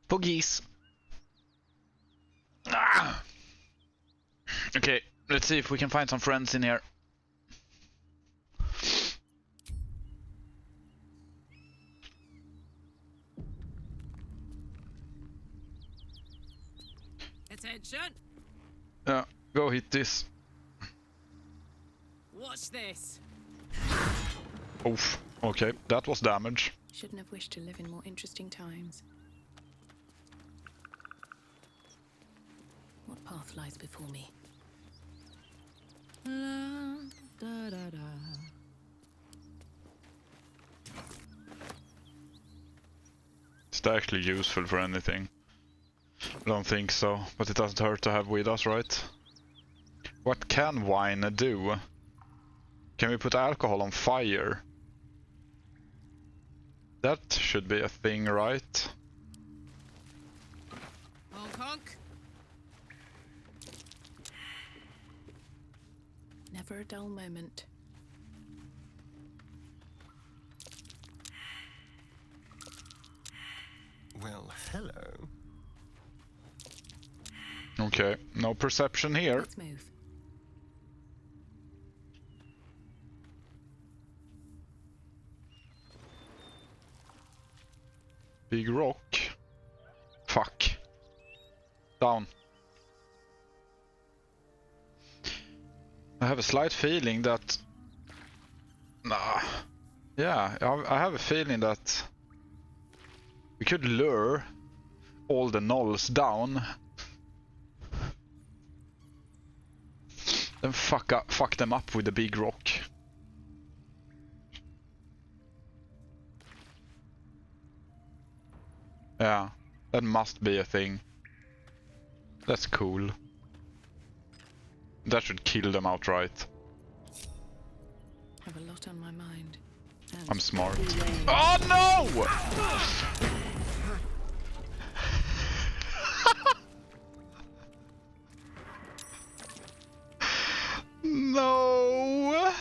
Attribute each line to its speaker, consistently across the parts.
Speaker 1: Puggies. Ah! Okay, let's see if we can find some friends in here.
Speaker 2: Attention!
Speaker 1: Yeah, go hit this.
Speaker 2: What's this?
Speaker 1: Oof. Okay, that was damage.
Speaker 3: Shouldn't have wished to live in more interesting times. What path lies before me?
Speaker 2: La, da, da, da.
Speaker 1: Is that actually useful for anything? I don't think so, but it doesn't hurt to have with us, right? What can wine do? Can we put alcohol on fire? That should be a thing, right?
Speaker 2: Honk honk.
Speaker 3: Never a dull moment.
Speaker 4: Well, hello.
Speaker 1: Okay, no perception here.
Speaker 3: Let's move.
Speaker 1: Big rock. Fuck. Down. I have a slight feeling that... Nah. Yeah, I have a feeling that we could lure all the gnolls down. Then fuck them up with the big rock. Yeah, that must be a thing. That's cool. That should kill them outright.
Speaker 3: Have a lot on my mind. And
Speaker 1: I'm smart. Oh no! No!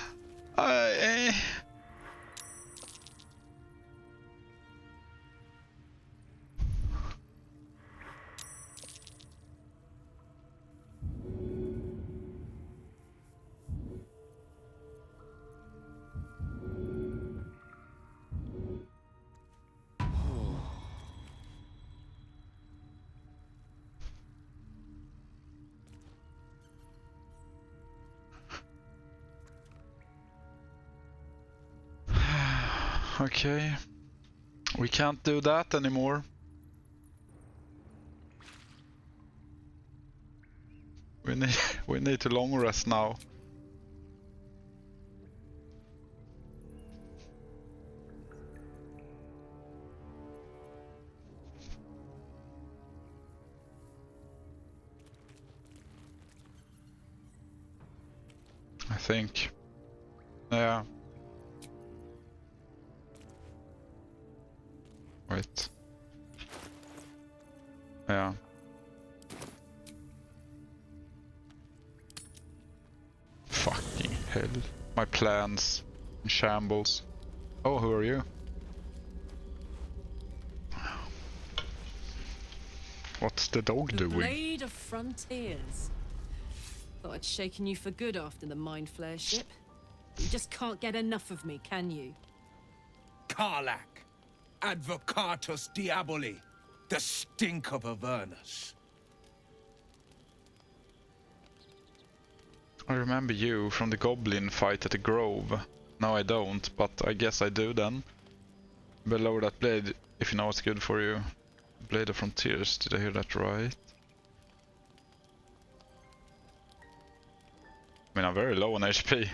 Speaker 1: Okay. We can't do that anymore. We need to long rest now. I think. Yeah. Wait. Yeah. Fucking hell. My plans in shambles. Oh, who are you? What's the dog
Speaker 2: The
Speaker 1: doing?
Speaker 2: Blade of Frontiers. Thought I'd shaken you for good after the Mind Flare ship. You just can't get enough of me, can you?
Speaker 5: Karlach, Advocatus Diaboli, the stink of Avernus.
Speaker 1: I remember you from the goblin fight at the grove. No, I don't, but I guess I do then. Below that blade, if you know what's good for you. Blade of Frontiers, did I hear that right? I mean, I'm very low on HP.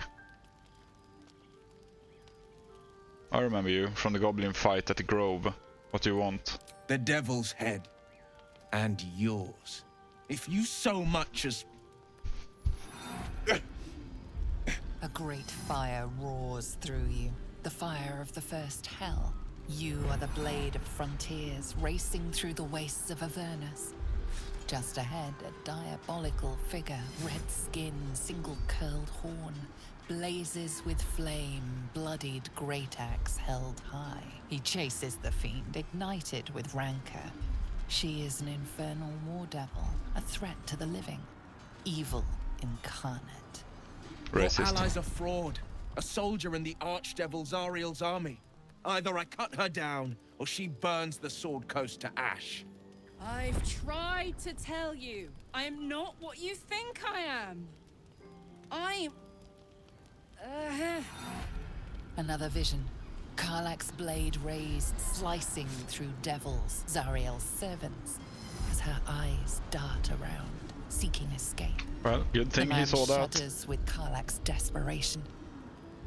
Speaker 1: I remember you from the goblin fight at the grove. What do you want?
Speaker 5: The devil's head. And yours. If you so much as...
Speaker 6: A great fire roars through you, the fire of the first hell. You are the Blade of Frontiers, racing through the wastes of Avernus. Just ahead, a diabolical figure, red skin, single-curled horn, blazes with flame, bloodied great axe held high. He chases the fiend, ignited with rancor. She is an infernal war devil, a threat to the living. Evil incarnate.
Speaker 5: Your
Speaker 1: Racist.
Speaker 5: allies are fraud. A soldier in the Archdevil Zariel's army. Either I cut her down, or she burns the Sword Coast to ash.
Speaker 2: I've tried to tell you. I am not what you think I am. I'm...
Speaker 6: Another vision. Karlach's blade raised, slicing through devils, Zariel's servants, as her eyes dart around, seeking escape.
Speaker 1: Well, good
Speaker 6: The
Speaker 1: thing he
Speaker 6: man
Speaker 1: saw that.
Speaker 6: shudders with Karlach's desperation.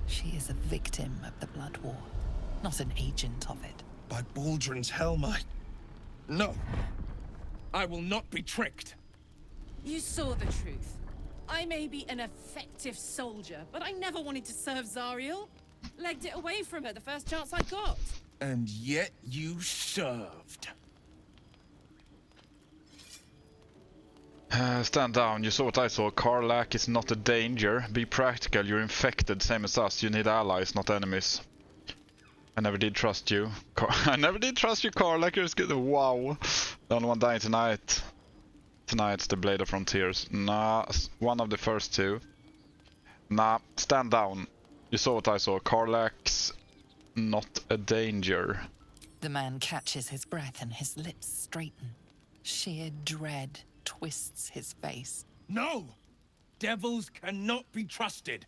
Speaker 6: She is a victim of the Blood War, not an agent of it.
Speaker 5: By Baldur's helm, No. I will not be tricked.
Speaker 2: You saw the truth. I may be an effective soldier, but I never wanted to serve Zariel. Legged it away from her the first chance I got.
Speaker 5: And yet you served.
Speaker 1: Stand down. You saw what I saw. Karlach is not a danger. Be practical. You're infected, same as us. You need allies, not enemies. I never did trust you. I never did trust you, Karlach. You're good. Wow. The only one dying tonight. Tonight's the Blade of Frontiers. Nah, one of the first two. Nah, stand down. You saw what I saw. Karlach's not a danger.
Speaker 6: The man catches his breath and his lips straighten. Sheer dread twists his face.
Speaker 5: No! Devils cannot be trusted.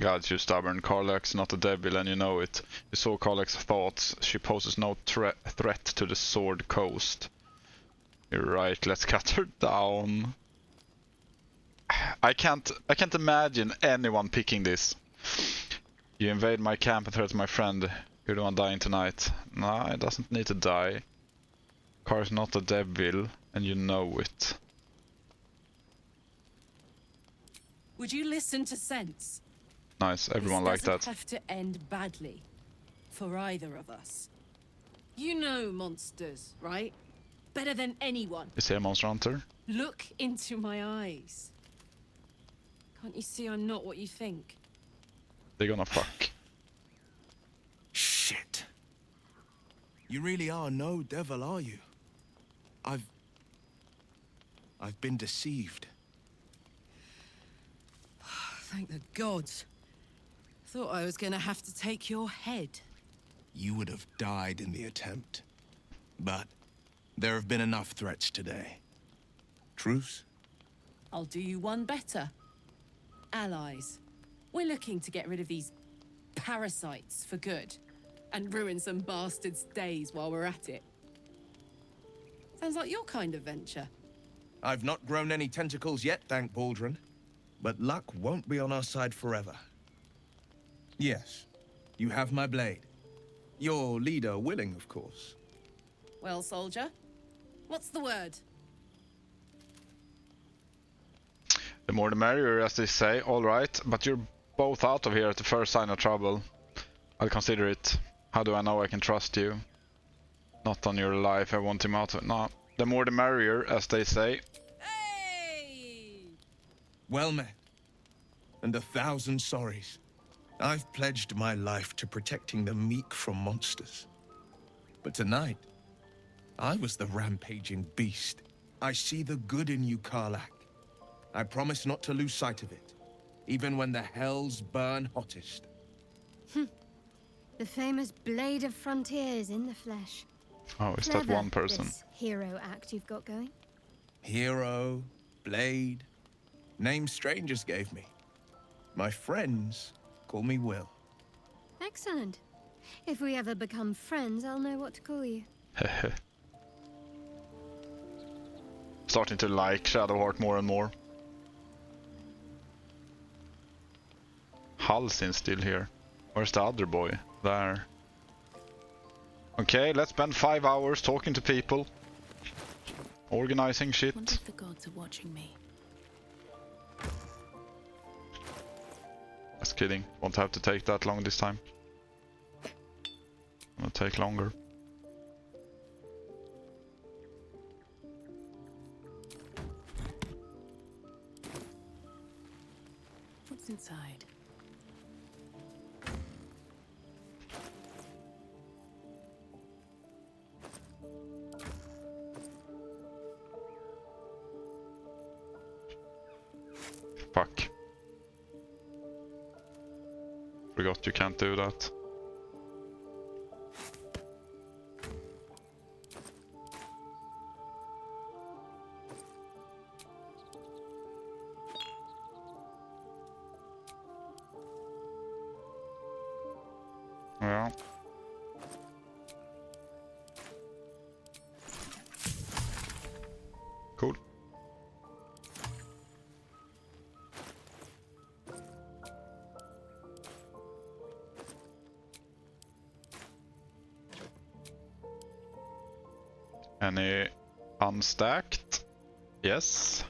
Speaker 1: God, you're stubborn. Karlach's not a devil and you know it. You saw Karlach's thoughts. She poses no threat to the Sword Coast. You're right, let's cut her down. I can't imagine anyone picking this. You invade my camp and threaten my friend. You're the one dying tonight. Nah, it doesn't need to die. Kar's not a devil, and you know it.
Speaker 2: Would you listen to sense?
Speaker 1: Nice, everyone liked
Speaker 2: This
Speaker 1: that.
Speaker 2: doesn't have to end badly. For either of us. You know monsters, right? Better than anyone.
Speaker 1: Is he a monster hunter?
Speaker 2: Look into my eyes. Can't you see I'm not what you think?
Speaker 1: They're gonna fuck.
Speaker 5: Shit. You really are no devil, are you? I've been deceived.
Speaker 2: Thank the gods. Thought I was gonna have to take your head.
Speaker 5: You would have died in the attempt. But there have been enough threats today. Truce?
Speaker 2: I'll do you one better. Allies. We're looking to get rid of these parasites for good. And ruin some bastards' days while we're at it. Sounds like your kind of venture.
Speaker 5: I've not grown any tentacles yet, thank Baldur. But luck won't be on our side forever. Yes, you have my blade. Your leader willing, of course.
Speaker 2: Well, soldier, what's the word?
Speaker 1: The more the merrier, as they say. Alright, but you're both out of here at the first sign of trouble. I'll consider it. How do I know I can trust you? Not on your life, I want him out of it. No. The more the merrier, as they say.
Speaker 2: Hey!
Speaker 5: Well met. And 1,000 sorries. I've pledged my life to protecting the meek from monsters. But tonight, I was the rampaging beast. I see the good in you, Karlach. I promise not to lose sight of it, even when the hells burn hottest.
Speaker 4: The famous Blade of Frontiers in the flesh.
Speaker 1: Oh, is that
Speaker 4: Clever,
Speaker 1: one person?
Speaker 4: this hero act you've got going.
Speaker 5: Hero, Blade, names strangers gave me. My friends call me Will.
Speaker 4: Excellent. If we ever become friends, I'll know what to call you.
Speaker 1: Starting to like Shadowheart more and more. Halsin's still here. Where's the other boy? There. Okay, let's spend 5 hours talking to people. Organizing
Speaker 3: Wonder
Speaker 1: shit.
Speaker 3: if the gods are watching me.
Speaker 1: Just kidding. Won't have to take that long this time. It'll take longer.
Speaker 3: What's inside?
Speaker 1: Forgot you can't do that. Yeah. Cool. Any unstacked? Yes.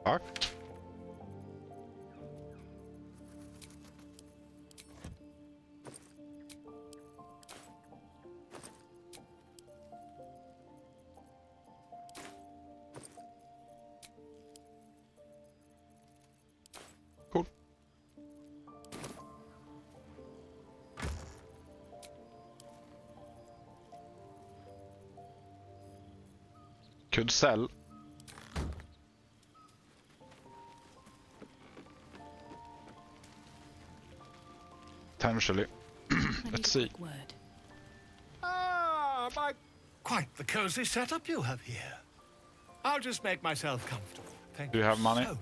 Speaker 1: Fuck. Cool. Could sell. Potentially.
Speaker 3: I need
Speaker 1: Let's
Speaker 3: a
Speaker 1: see.
Speaker 3: quick word.
Speaker 7: Ah, quite the cozy setup you have here. I'll just make myself comfortable. Thank
Speaker 1: Do you have money?
Speaker 7: so much.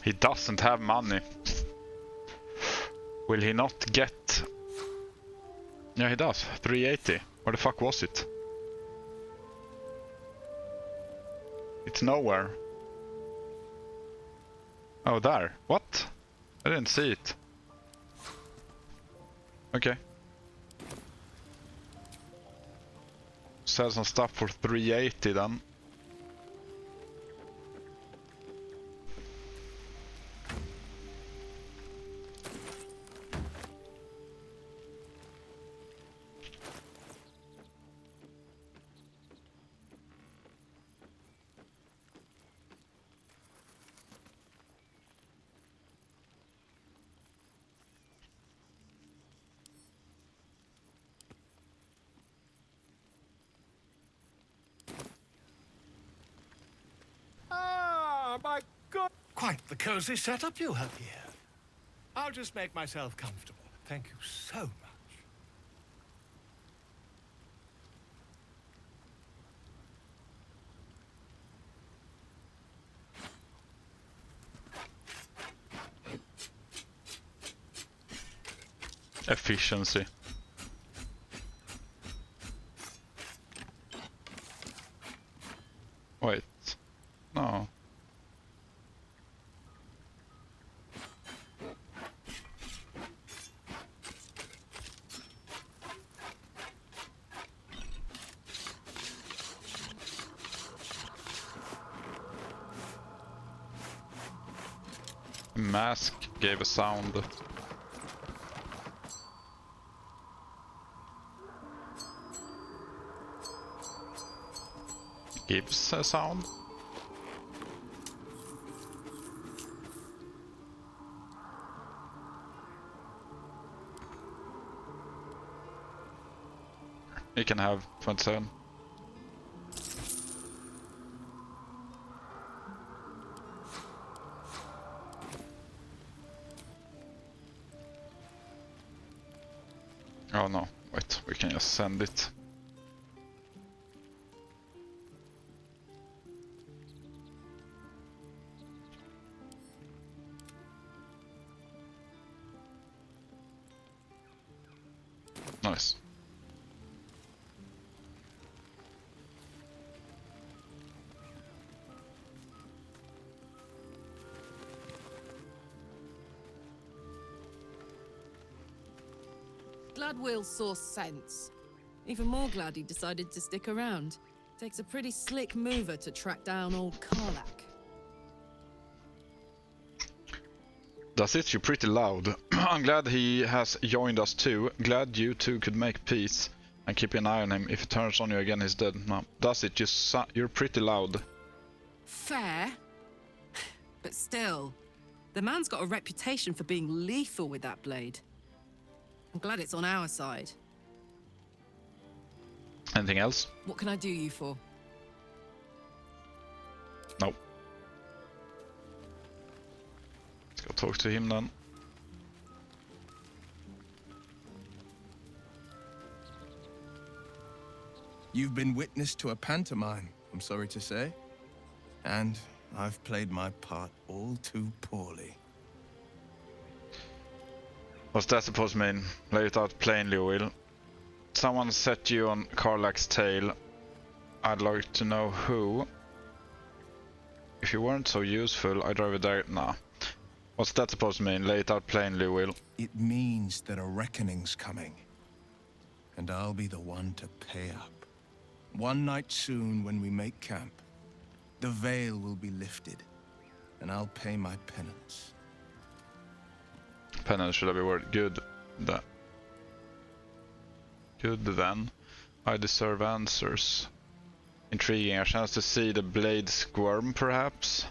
Speaker 1: He doesn't have money. Will he not get... Yeah, he does. 380. Where the fuck was it? It's nowhere. Oh, there. What? I didn't see it. Okay. Sell some stuff for 380 then.
Speaker 7: Ah, my God. Quite the cozy setup you have here. I'll just make myself comfortable. Thank you so much.
Speaker 1: Efficiency. Wait. No. Mask gave a sound. Gives a sound. You can have 27. Oh no, wait, we can just send it. Nice.
Speaker 2: Glad Will saw sense. Even more glad he decided to stick around. Takes a pretty slick mover to track down old Karlak.
Speaker 1: Does it? You're pretty loud. I'm glad he has joined us too. Glad you two could make peace and keep an eye on him. If he turns on you again, he's dead. No. Does it? You're pretty loud.
Speaker 2: Fair. But still, the man's got a reputation for being lethal with that blade. I'm glad it's on our side.
Speaker 1: Anything else?
Speaker 2: What can I do you for?
Speaker 1: Nope. Go talk to him then.
Speaker 5: You've been witness to a pantomime, I'm sorry to say. And I've played my part all too poorly.
Speaker 1: What's that supposed to mean? Lay it out plainly, Will. Someone set you on Karlach's tail. I'd like to know who. If you weren't so useful, I'd rather die now. What's that supposed to mean? Lay it out plainly, Will.
Speaker 5: It means that a reckoning's coming. And I'll be the one to pay up. One night soon, when we make camp, the veil will be lifted, and I'll pay my penance.
Speaker 1: Penance should have been word. Good. Good then. I deserve answers. Intriguing. A chance to see the blade squirm, perhaps?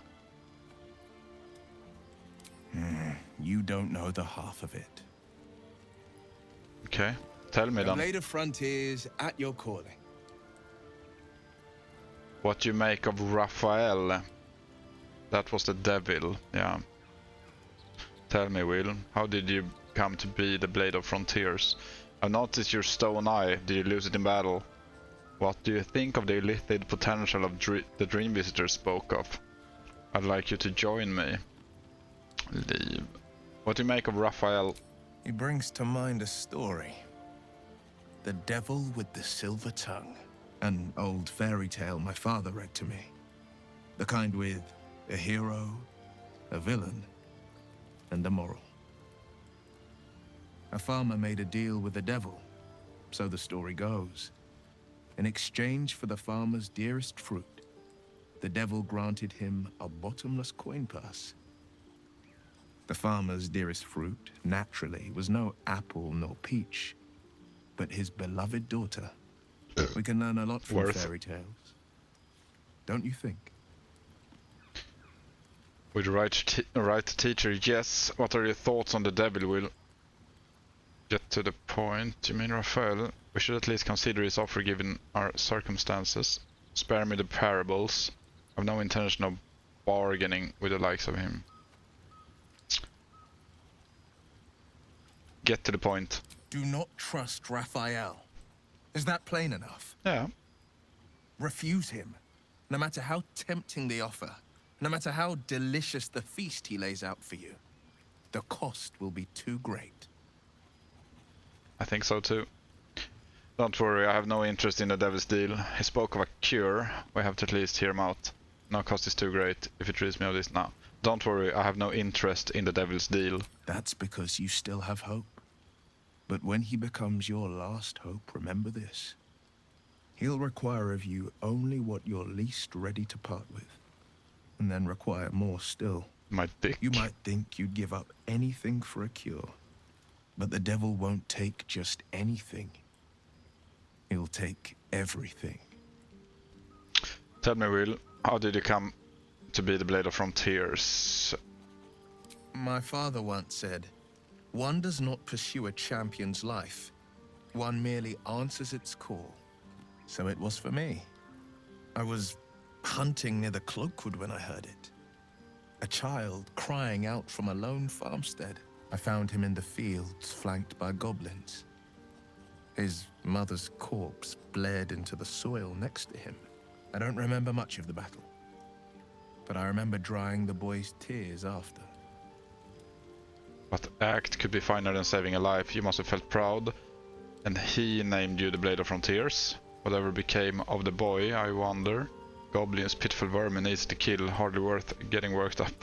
Speaker 5: You don't know the half of it.
Speaker 1: Okay. Tell me
Speaker 5: The
Speaker 1: then.
Speaker 5: Blade of Frontiers at your calling.
Speaker 1: What you make of Raphael? That was the devil, yeah. Tell me, Will, how did you come to be the Blade of Frontiers? I've noticed your stone eye. Did you lose it in battle? What do you think of the illicit potential of the Dream Visitor spoke of? I'd like you to join me. Leave. What do you make of Raphael?
Speaker 5: He brings to mind a story. The Devil with the Silver Tongue. An old fairy tale my father read to me. The kind with a hero, a villain, and a moral. A farmer made a deal with the devil, so the story goes. In exchange for the farmer's dearest fruit, the devil granted him a bottomless coin purse. The farmer's dearest fruit, naturally, was no apple nor peach, but his beloved daughter. We can learn a lot from fairy tales. Don't you think?
Speaker 1: With the right teacher, yes. What are your thoughts on the devil, Will? Get to the point. You mean Raphael? We should at least consider his offer given our circumstances. Spare me the parables. I've no intention of bargaining with the likes of him. Get to the point.
Speaker 5: Do not trust Raphael. Is that plain enough?
Speaker 1: Yeah.
Speaker 5: Refuse him, no matter how tempting the offer, no matter how delicious the feast he lays out for you. The cost will be too great.
Speaker 1: I think so too. Don't worry, I have no interest in the devil's deal. He spoke of a cure. We have to at least hear him out. No cost is too great if he treats me of this now. Don't worry, I have no interest in the devil's deal.
Speaker 5: That's because you still have hope. But when he becomes your last hope, remember this. He'll require of you only what you're least ready to part with. And then require more still.
Speaker 1: My dick.
Speaker 5: You might think you'd give up anything for a cure. But the devil won't take just anything. He'll take everything.
Speaker 1: Tell me, Will, how did you come to be the Blade of Frontiers?
Speaker 5: My father once said, one does not pursue a champion's life. One merely answers its call. So it was for me. I was hunting near the Cloakwood when I heard it. A child crying out from a lone farmstead. I found him in the fields, flanked by goblins. His mother's corpse bled into the soil next to him. I don't remember much of the battle, but I remember drying the boy's tears after.
Speaker 1: What act could be finer than saving a life? You must have felt proud. And he named you the Blade of Frontiers. Whatever became of the boy, I wonder. Goblins, pitiful vermin, easy to kill, hardly worth getting worked up.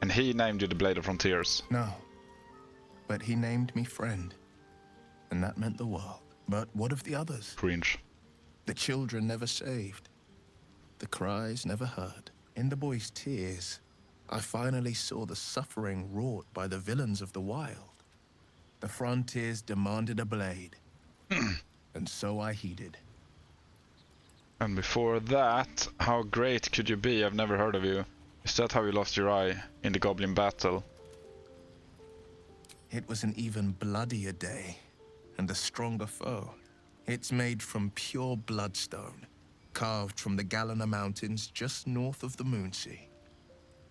Speaker 1: And he named you the Blade of Frontiers.
Speaker 5: No, but he named me friend. And that meant the world. But what of the others?
Speaker 1: Cringe.
Speaker 5: The children never saved. The cries never heard. In the boy's tears, I finally saw the suffering wrought by the villains of the wild. The Frontiers demanded a blade. And so I heeded.
Speaker 1: And before that, how great could you be? I've never heard of you. Is that how you lost your eye in the goblin battle?
Speaker 5: It was an even bloodier day, and a stronger foe. It's made from pure bloodstone, carved from the Galena Mountains just north of the Moonsea.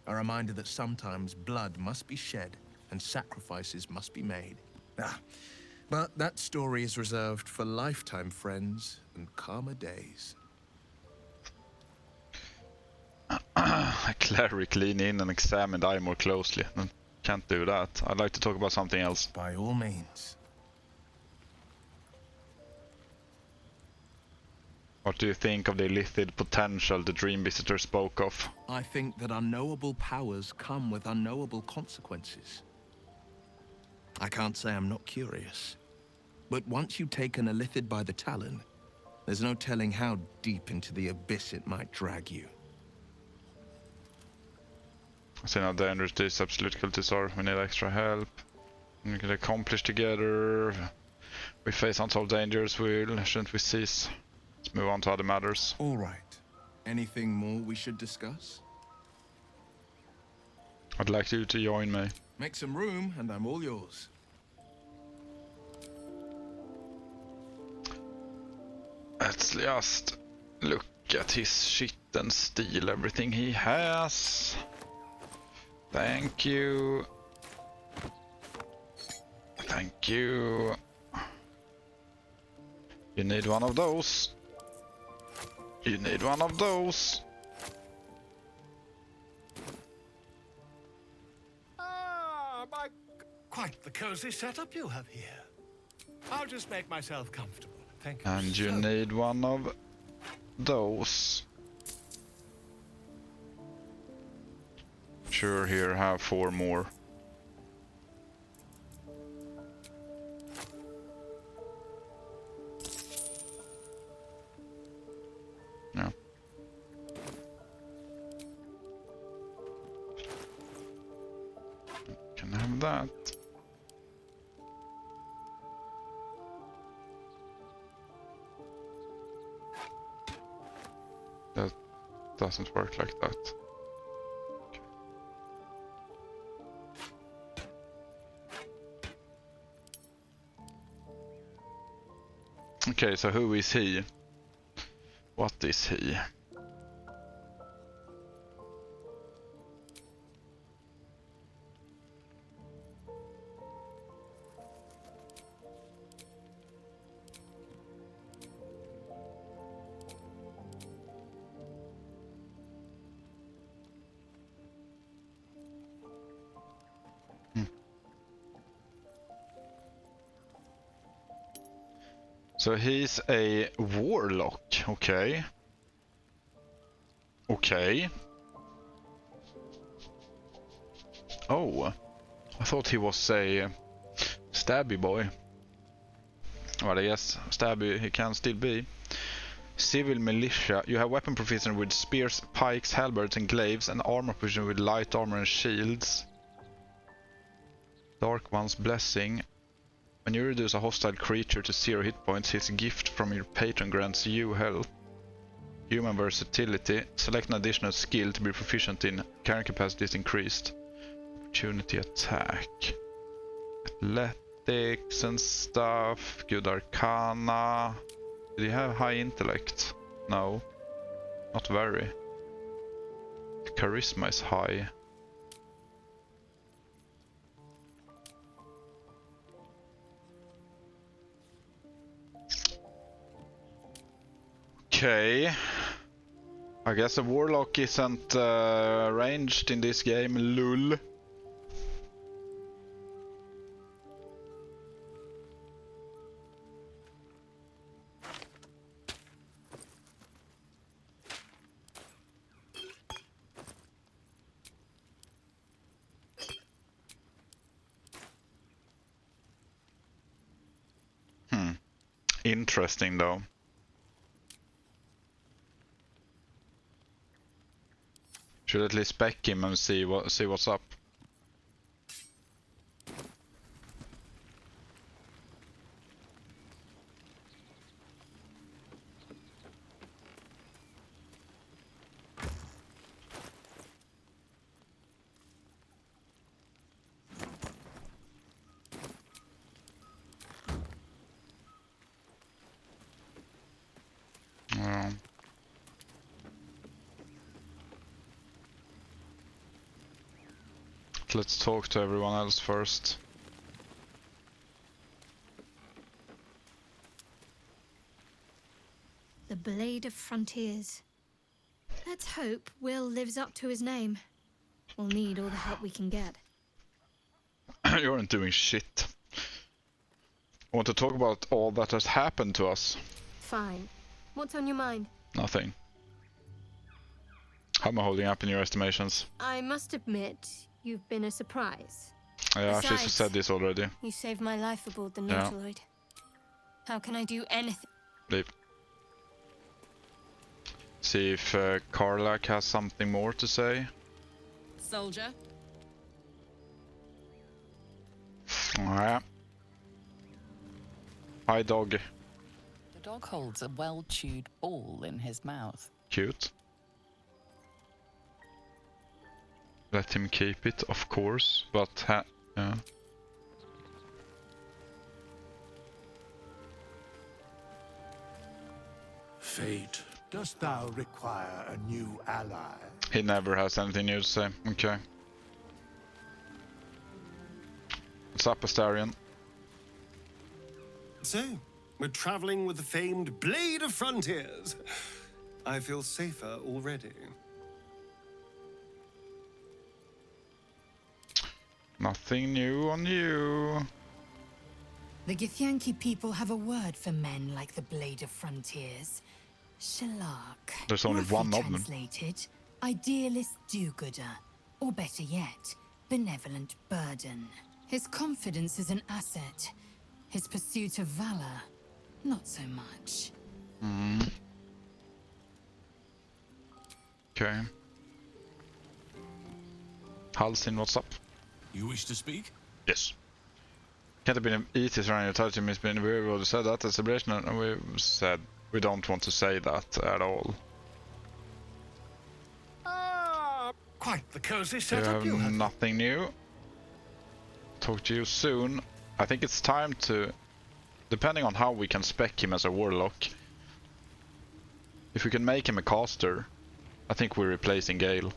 Speaker 5: A reminder that sometimes blood must be shed and sacrifices must be made. But that story is reserved for lifetime friends and calmer days.
Speaker 1: A cleric lean in and examine the eye more closely. Can't do that. I'd like to talk about something else.
Speaker 5: By all means.
Speaker 1: What do you think of the illithid potential the Dream Visitor spoke of?
Speaker 5: I think that unknowable powers come with unknowable consequences. I can't say I'm not curious. But once you take an illithid by the talon, there's no telling how deep into the abyss it might drag you.
Speaker 1: I see how dangerous these absolute difficulties are. We need extra help. We can accomplish together. We face untold dangers. Shouldn't we cease? Let's move on to other matters.
Speaker 5: All right. Anything more we should discuss?
Speaker 1: I'd like you to join me.
Speaker 5: Make some room, and I'm all yours.
Speaker 1: Let's just look at his shit and steal everything he has. Thank you. Thank you. You need one of those. You need one of those.
Speaker 7: Quite the cozy setup you have here. I'll just make myself comfortable. Thank you.
Speaker 1: And you
Speaker 7: so
Speaker 1: need one of those. Sure, here, have 4 more. Yeah. Can have that. That doesn't work like that. Okay, so who is he? What is he? So he's a warlock, okay. Okay. Oh, I thought he was a stabby boy. Well, I guess stabby he can still be. Civil militia. You have weapon proficiency with spears, pikes, halberds, and glaives, and armor proficiency with light armor and shields. Dark One's Blessing. When you reduce a hostile creature to 0 hit points, his gift from your patron grants you health. Human versatility. Select an additional skill to be proficient in. Carrying capacity is increased. Opportunity attack. Athletics and stuff. Good arcana. Did he have high intellect? No. Not very. Charisma is high. Okay, I guess a warlock isn't ranged in this game, lol. Interesting though. Should at least spec him and see what's up. But let's talk to everyone else first.
Speaker 4: The Blade of Frontiers. Let's hope Will lives up to his name. We'll need all the help we can get.
Speaker 1: You aren't doing shit. I want to talk about all that has happened to us.
Speaker 4: Fine. What's on your mind?
Speaker 1: Nothing. How am I holding up in your estimations?
Speaker 4: I must admit, you've been a surprise.
Speaker 1: Yeah, she
Speaker 4: Besides,
Speaker 1: said this already.
Speaker 4: You saved my life aboard the
Speaker 1: Yeah.
Speaker 4: Nautiloid. How can I do anything?
Speaker 1: Leave. See if Karlak has something more to say.
Speaker 2: Soldier,
Speaker 1: Yeah. Hi, dog.
Speaker 6: The dog holds a well-chewed ball in his mouth.
Speaker 1: Cute. Let him keep it, of course, but yeah.
Speaker 7: Fate, dost thou require a new ally?
Speaker 1: He never has anything new to say. Okay. What's up, Astarion?
Speaker 8: So, we're traveling with the famed Blade of Frontiers. I feel safer already.
Speaker 1: Nothing new on you.
Speaker 3: The Githyanki people have a word for men like the Blade of Frontiers. Shalak.
Speaker 1: There's only
Speaker 3: Roughly
Speaker 1: one of them.
Speaker 3: translated, idealist do-gooder. Or better yet, benevolent burden. His confidence is an asset. His pursuit of valor, not so much.
Speaker 1: Okay. Halsin, what's up?
Speaker 9: You wish to speak?
Speaker 1: Yes. Can't have been easy surrounding your touch. It's been we've already said that. It's celebration, and we said we don't want to say that at all.
Speaker 7: Quite the cozy
Speaker 1: You
Speaker 7: setup
Speaker 1: have
Speaker 7: you have.
Speaker 1: nothing new. Talk to you soon. I think it's time to, depending on how we can spec him as a warlock. If we can make him a caster, I think we're replacing Gale.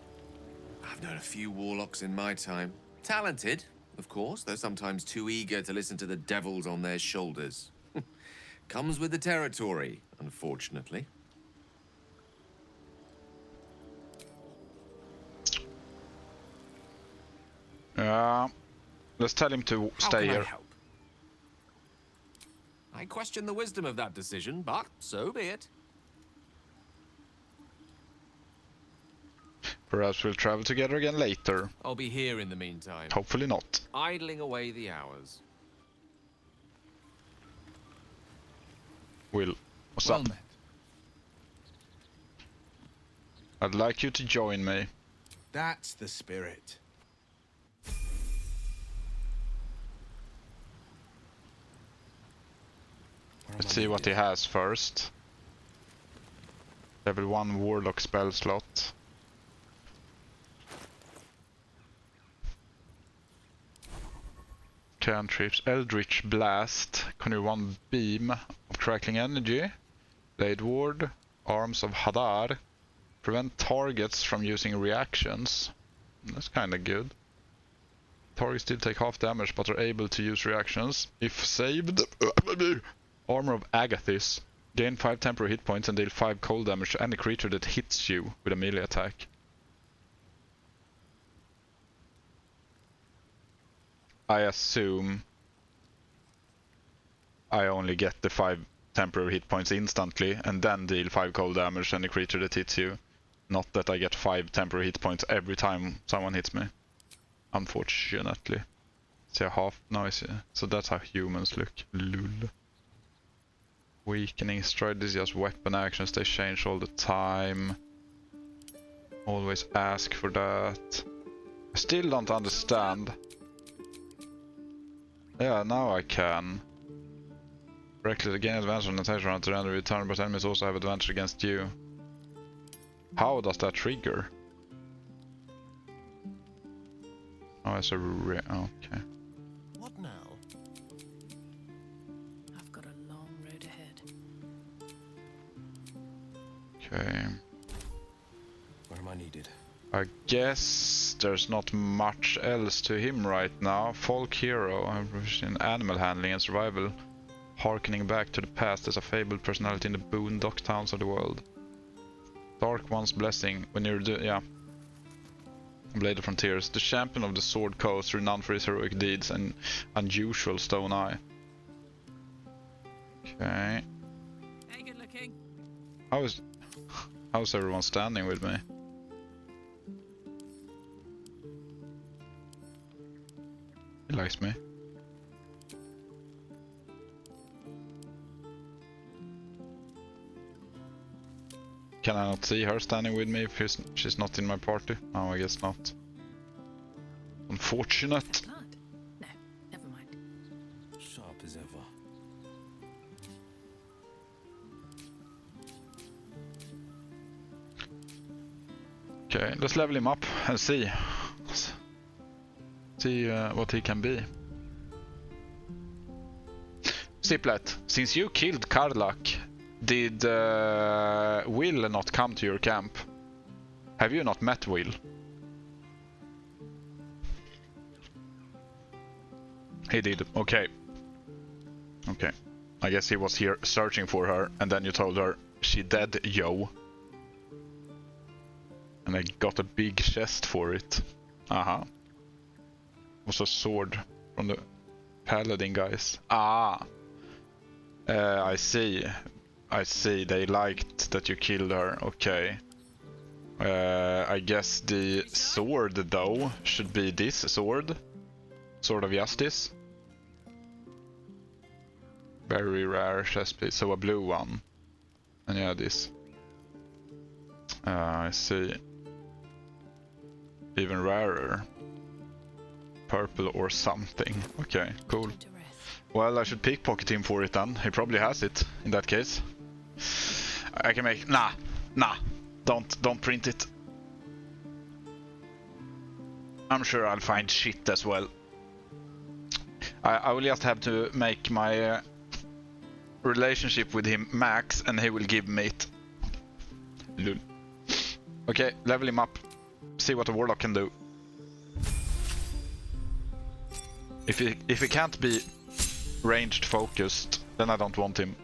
Speaker 10: I've known a few warlocks in my time. Talented, of course, though sometimes too eager to listen to the devils on their shoulders. Comes with the territory, unfortunately.
Speaker 1: Let's tell him to
Speaker 10: How
Speaker 1: stay
Speaker 10: can I
Speaker 1: here.
Speaker 10: help? I question the wisdom of that decision, but so be it.
Speaker 1: Perhaps we'll travel together again later.
Speaker 10: I'll be here in the meantime,
Speaker 1: Hopefully not.
Speaker 10: idling away the hours.
Speaker 1: Will, what's
Speaker 5: Well
Speaker 1: up?
Speaker 5: met.
Speaker 1: I'd like you to join me.
Speaker 5: That's the spirit.
Speaker 1: Let's see what he has first. Level 1 warlock spell slot. Cantrips, Eldritch Blast, conjure 1 beam of crackling energy, Blade Ward, Arms of Hadar, prevent targets from using reactions. That's kinda good. Targets still take half damage but are able to use reactions if saved. Armor of Agathis, gain 5 temporary hit points and deal 5 cold damage to any creature that hits you with a melee attack. I assume I only get the 5 temporary hit points instantly and then deal 5 cold damage to any creature that hits you. Not that I get 5 temporary hit points every time someone hits me. Unfortunately. See a half noise, yeah. So that's how humans look. Lul. Weakening stride is just weapon actions, they change all the time. Always ask for that. I still don't understand. Yeah, now I can. Directly gain advantage on attack round to render return, but enemies also have advantage against you. How does that trigger? Oh, it's a okay.
Speaker 7: What now?
Speaker 3: I've got a long road ahead.
Speaker 1: Okay.
Speaker 9: Where am I needed?
Speaker 1: I guess there's not much else to him right now. Folk hero, in animal handling and survival, harkening back to the past as a fabled personality in the boondock towns of the world. Dark One's blessing, when you're yeah. Blade of Frontiers, the champion of the Sword Coast, renowned for his heroic deeds and unusual stone eye. Okay.
Speaker 2: Hey, good looking.
Speaker 1: How's everyone standing with me? He likes me. Can I not see her standing with me if she's not in my party? Oh, I guess not. Unfortunate.
Speaker 2: Blood? No, never mind.
Speaker 9: Sharp as ever.
Speaker 1: Okay, let's level him up and see. See what he can be. Ziplet, since you killed Karlak, did Will not come to your camp? Have you not met Will? He did, okay. Okay. I guess he was here searching for her, and then you told her, she dead, yo. And I got a big chest for it. Aha. Was a sword from the paladin guys. Ah. I see. I see, they liked that you killed her, okay. I guess the sword though should be this sword. Sword of Justice. Very rare chest piece, so a blue one. And yeah, this. I see. Even rarer. Purple or something. Okay, cool. Well, I should pickpocket him for it then. He probably has it, in that case. I can make... Nah! Don't print it. I'm sure I'll find shit as well. I will just have to make my relationship with him max, and he will give me it. Lul. Okay, level him up. See what a warlock can do. If he can't be ranged focused, then I don't want him.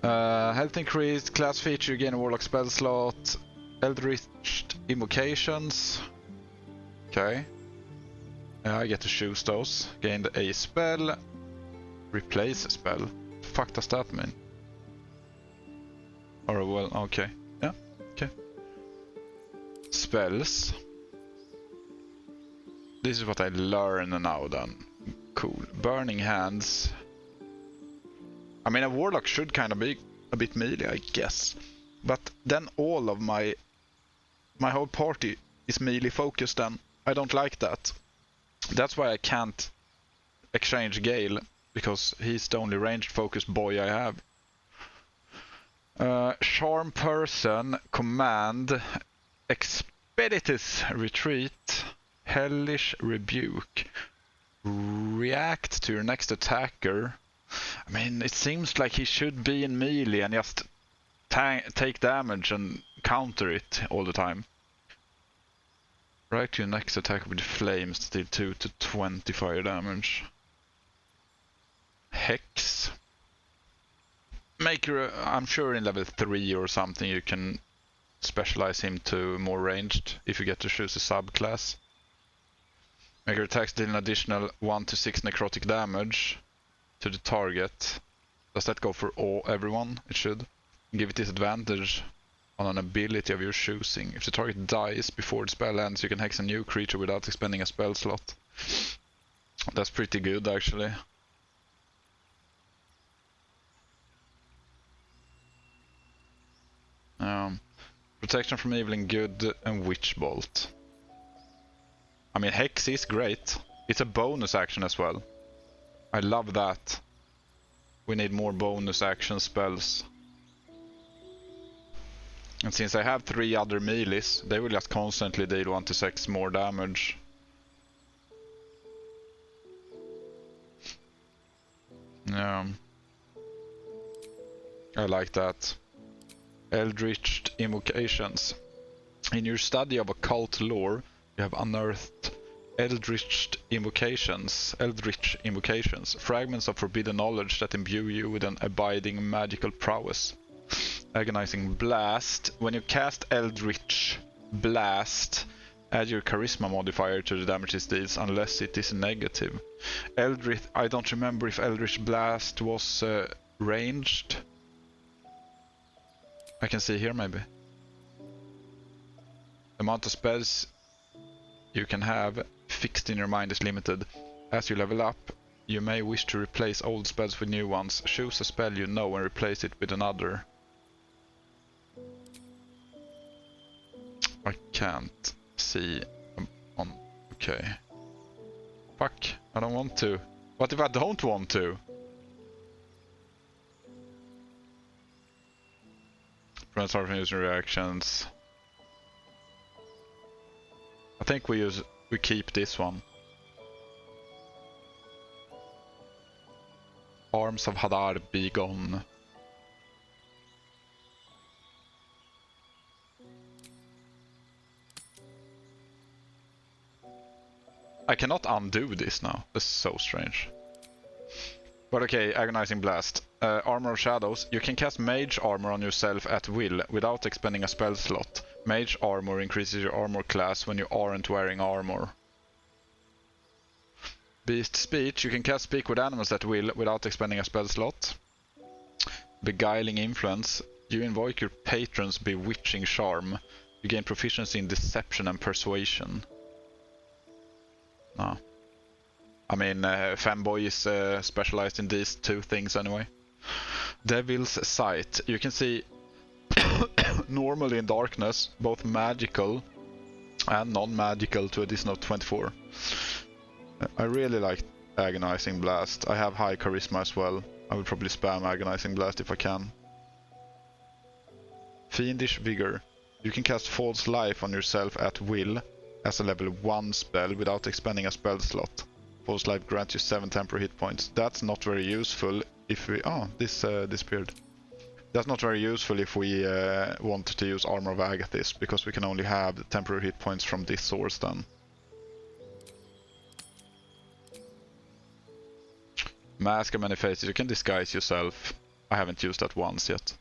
Speaker 1: Health increased, class feature, gain a warlock spell slot, eldritch invocations. Okay. I get to choose those. Gained a spell, replace a spell. The fuck does that mean? Or well, okay. Yeah, okay. Spells. This is what I learn now then. Cool. Burning Hands. I mean, a warlock should kind of be a bit melee, I guess. But then all of my whole party is melee focused then. I don't like that. That's why I can't exchange Gale, because he's the only ranged focused boy I have. Charm Person, Command, Expeditious Retreat, Hellish Rebuke. React to your next attacker. I mean, it seems like he should be in melee and just take damage and counter it all the time. React to your next attack with flames, deal 2 to 20 fire damage. Hex. I'm sure in level 3 or something you can specialize him to more ranged if you get to choose a subclass. Make your attacks deal an additional 1 to 6 necrotic damage to the target. Does that go for everyone? It should. Give it disadvantage on an ability of your choosing. If the target dies before the spell ends, you can hex a new creature without expending a spell slot. That's pretty good, actually. Protection from evil and good and Witch Bolt. I mean, Hex is great. It's a bonus action as well. I love that. We need more bonus action spells. And since I have 3 other melees, they will just constantly deal 1 to 6 more damage. Yeah. I like that. Eldritch Invocations. In your study of occult lore, you have unearthed eldritch invocations, fragments of forbidden knowledge that imbue you with an abiding magical prowess. Agonizing Blast. When you cast Eldritch Blast, add your charisma modifier to the damage it deals unless it is negative. Eldritch, I don't remember if Eldritch Blast was ranged. I can see here maybe. The amount of spells you can have fixed in your mind is limited. As you level up, you may wish to replace old spells with new ones. Choose a spell you know and replace it with another. I can't see on... Okay. Fuck, I don't want to. What if I don't want to? Prevent start from using reactions. I think we keep this one. Arms of Hadar be gone. I cannot undo this now. This is so strange. But okay, Agonizing Blast. Armor of Shadows. You can cast Mage Armor on yourself at will without expending a spell slot. Mage Armor increases your armor class when you aren't wearing armor. Beast Speech. You can cast Speak with Animals at will without expending a spell slot. Beguiling Influence. You invoke your patron's bewitching charm. You gain proficiency in Deception and Persuasion. No. I mean, Fanboy is specialized in these two things anyway. Devil's Sight. You can see normally in darkness, both magical and non-magical to a distance of 24. I really like Agonizing Blast. I have high charisma as well. I would probably spam Agonizing Blast if I can. Fiendish Vigor. You can cast False Life on yourself at will as a level 1 spell without expending a spell slot. False Life grants you 7 temporary hit points. That's not very useful if we... Oh, this disappeared. That's not very useful if we want to use Armor of Agathis, because we can only have the temporary hit points from this source then. Mask of Many Faces. You can disguise yourself. I haven't used that once yet.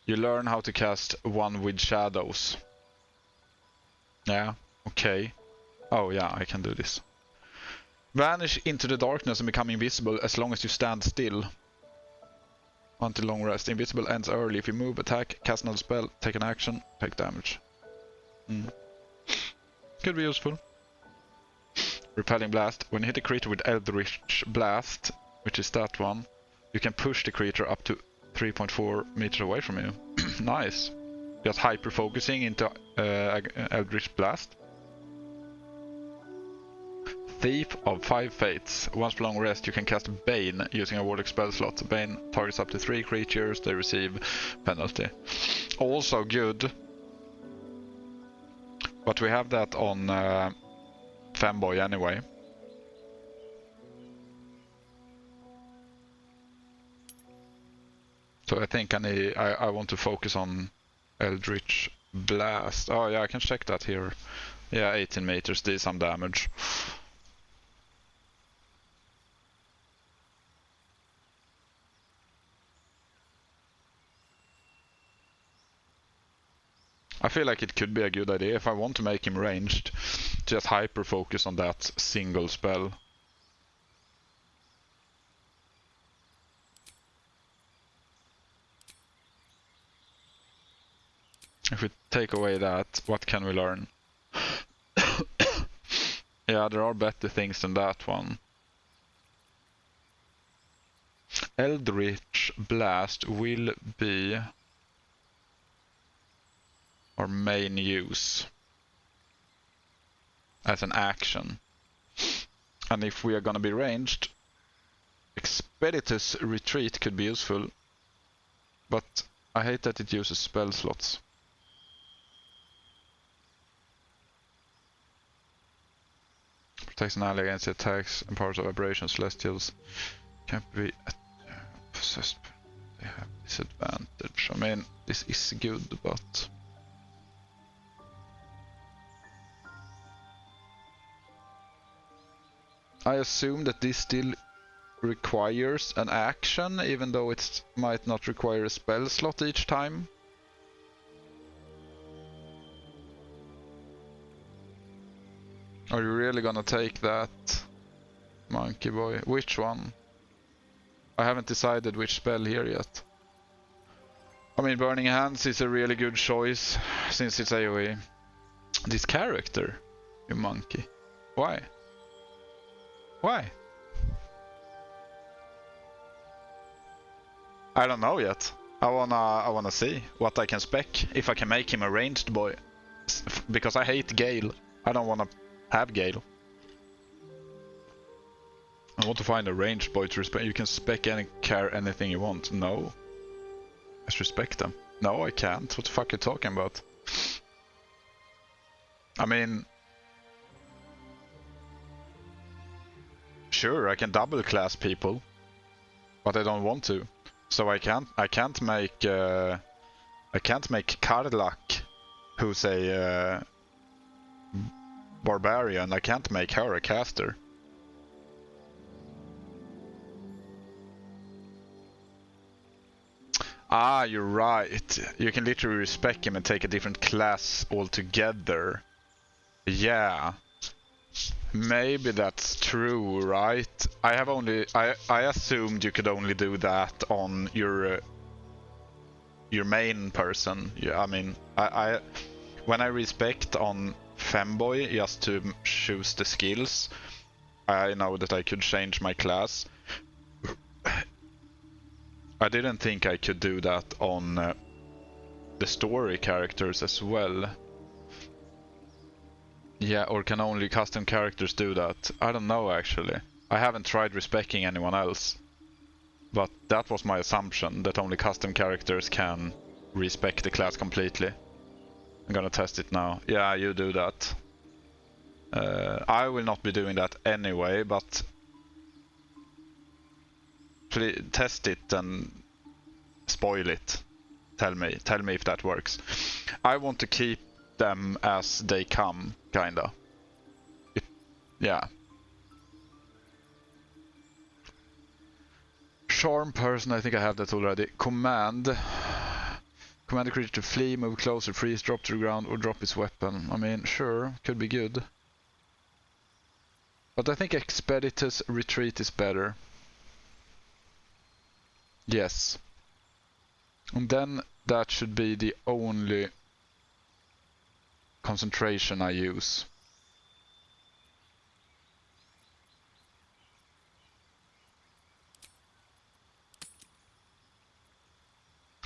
Speaker 1: You learn how to cast One with Shadows. Yeah, okay. Oh yeah, I can do this. Vanish into the darkness and become invisible as long as you stand still. Until long rest. Invisible ends early. If you move, attack, cast another spell, take an action, take damage. Could be useful. Repelling Blast. When you hit a creature with Eldritch Blast, which is that one, you can push the creature up to 3.4 meters away from you. Nice. Just hyper-focusing into Eldritch Blast. Thief of 5 Fates. Once per long rest, you can cast Bane using a Warlock spell slot. Bane targets up to 3 creatures, they receive penalty. Also good. But we have that on Fanboy anyway. So I think I want to focus on Eldritch Blast. Oh yeah, I can check that here. Yeah, 18 meters, did some damage. I feel like it could be a good idea if I want to make him ranged. Just hyper focus on that single spell. If we take away that, what can we learn? Yeah, there are better things than that one. Eldritch Blast will be our main use as an action. And if we are gonna be ranged, Expeditious Retreat could be useful, but I hate that it uses spell slots. Protects an ally against the attacks and powers of aberrations. Celestials can't be possessed. They have disadvantage. I mean, this is good, but I assume that this still requires an action, even though it might not require a spell slot each time. Are you really gonna take that, monkey boy? Which one? I haven't decided which spell here yet. I mean, Burning Hands is a really good choice since it's AoE. This character, you monkey. Why? Why? I don't know yet. I wanna see what I can spec, if I can make him a ranged boy. Because I hate Gale. I don't wanna have Gale. I want to find a ranged boy to respect. You can spec anything you want. No. Let's respect them. No, I can't. What the fuck are you talking about? I mean, sure, I can double class people, but I don't want to. So I can't make Karlak, who's a barbarian. I can't make her a caster. Ah, you're right. You can literally respec him and take a different class altogether. Yeah. Maybe that's true, right? I assumed you could only do that on your main person. Yeah, I mean, when I respect on femboy just to choose the skills, I know that I could change my class. I didn't think I could do that on the story characters as well. Yeah, or can only custom characters do that? I don't know actually. I haven't tried respecting anyone else. But that was my assumption, that only custom characters can respec the class completely. I'm gonna test it now. Yeah, you do that. I will not be doing that anyway, but please test it and spoil it. Tell me if that works. I want to keep them as they come, kinda. Yeah. Charm person, I think I have that already. Command the creature to flee, move closer, freeze, drop to the ground, or drop its weapon. I mean, sure, could be good. But I think Expeditious Retreat is better. Yes. And then that should be the only concentration I use.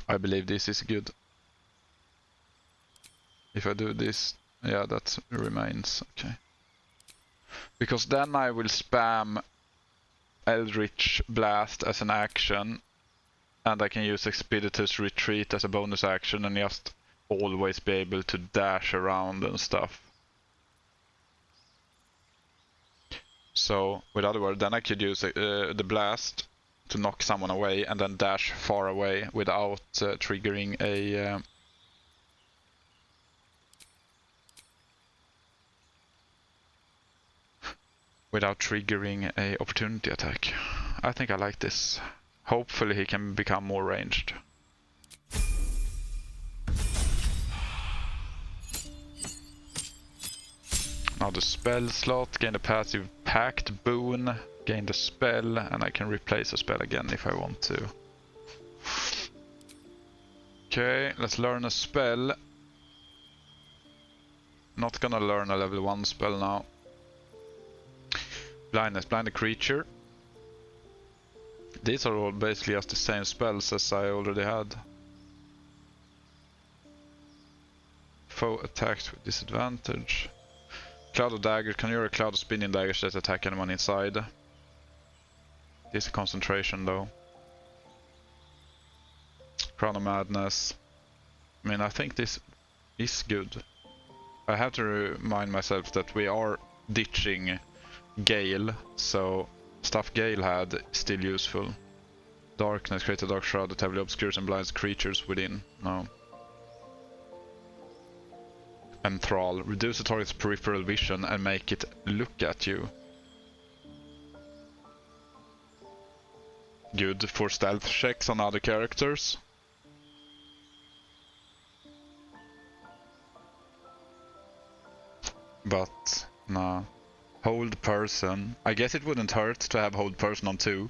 Speaker 1: I believe this is good. If I do this, yeah, that remains. Okay. Because then I will spam Eldritch Blast as an action, and I can use Expeditious Retreat as a bonus action and just always be able to dash around and stuff. So, with other words, then I could use the Blast to knock someone away and then dash far away without triggering a... without triggering a opportunity attack. I think I like this. Hopefully he can become more ranged. Now the spell slot, gain the passive Pact boon, gain the spell, and I can replace a spell again if I want to. Okay, let's learn a spell. Not gonna learn a level 1 spell now. Blindness, blind a creature. These are all basically just the same spells as I already had. Foe attacks with disadvantage. Cloud of daggers, conjure a cloud of spinning daggers that attack anyone inside. This is a concentration though. Crown of Madness. I mean, I think this is good. I have to remind myself that we are ditching Gale, so stuff Gale had is still useful. Darkness, create a dark shroud that heavily obscures and blinds creatures within. No. Enthrall, reduce the target's peripheral vision and make it look at you. good for stealth checks on other characters. But, nah. Hold person. I guess it wouldn't hurt to have hold person on 2.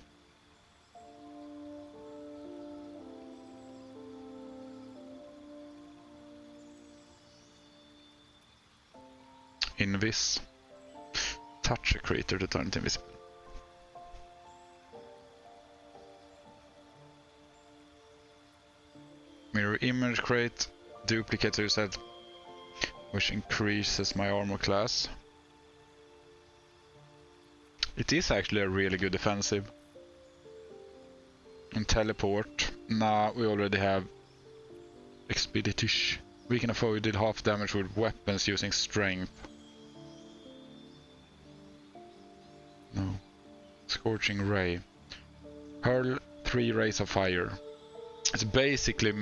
Speaker 1: Invis. Touch a creature to turn it invisible. Mirror image crate. Duplicate reset, which increases my armor class. It is actually a really good defensive. And teleport. Nah, we already have Expeditious. We can avoid half damage with weapons using strength. No. Scorching Ray. Hurl 3 rays of fire. It's basically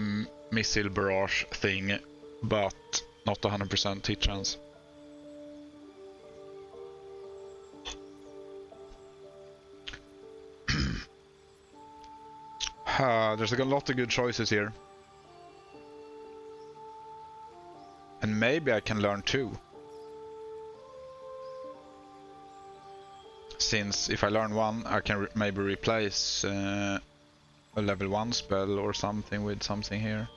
Speaker 1: missile barrage thing, but not 100% hit chance. There's like a lot of good choices here. And maybe I can learn 2. Since if I learn 1, I can maybe replace a level 1 spell or something with something here.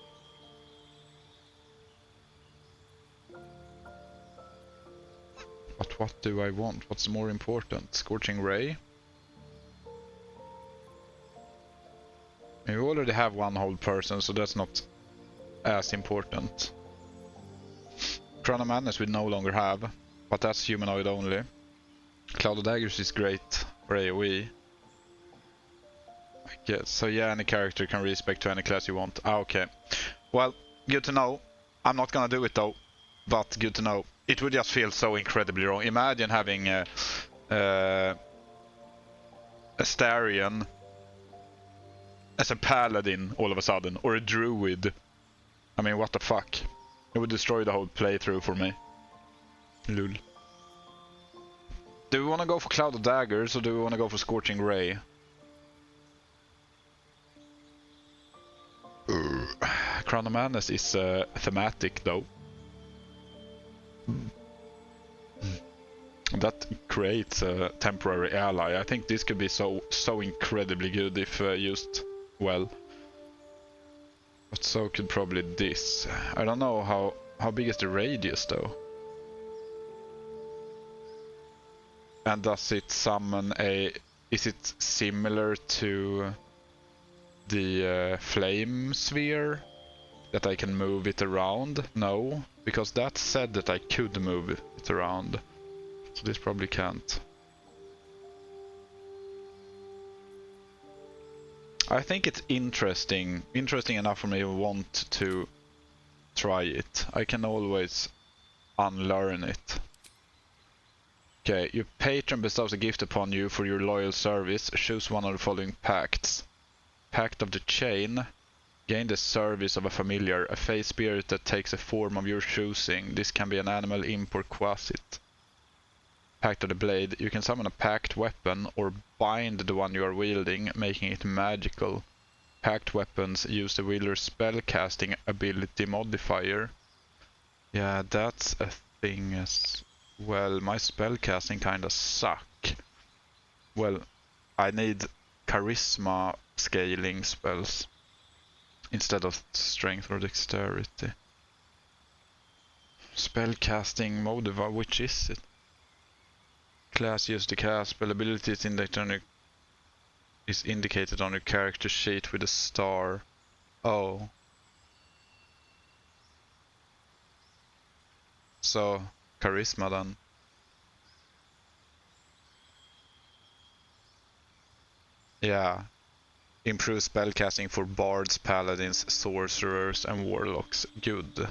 Speaker 1: But what do I want? What's more important? Scorching Ray? We already have 1 hold person, so that's not as important. Crown of Madness we no longer have, but that's humanoid only. Cloud of Daggers is great for AoE. I guess. So yeah, any character can respec to any class you want. Okay. Well, good to know. I'm not gonna do it though, but good to know. It would just feel so incredibly wrong. Imagine having a Astarion as a paladin all of a sudden, or a druid. I mean, what the fuck? It would destroy the whole playthrough for me. Lul. Do we want to go for Cloud of Daggers or do we want to go for Scorching Ray? Crown of Madness is thematic though. That creates a temporary ally. I think this could be so incredibly good if used well. But so could probably this. I don't know how big is the radius though. And does it summon a... Is it similar to the flame sphere? That I can move it around? No, because that said that I could move it around. So this probably can't. I think it's interesting enough for me to want to try it. I can always unlearn it. Okay, your patron bestows a gift upon you for your loyal service. Choose one of the following pacts. Pact of the Chain. Gain the service of a familiar, a face spirit that takes a form of your choosing. This can be an animal, imp, or quasit. Pact of the Blade. You can summon a pact weapon or bind the one you are wielding, making it magical. Pact weapons use the wielder's spellcasting ability modifier. Yeah, that's a thing as well. My spellcasting kinda suck. Well, I need charisma scaling spells instead of strength or dexterity. Spellcasting modifier, which is it? Class used to cast spell ability is indicated on your character sheet with a star. Oh. So, charisma then. Yeah. Improve spellcasting for bards, paladins, sorcerers, and warlocks. Good.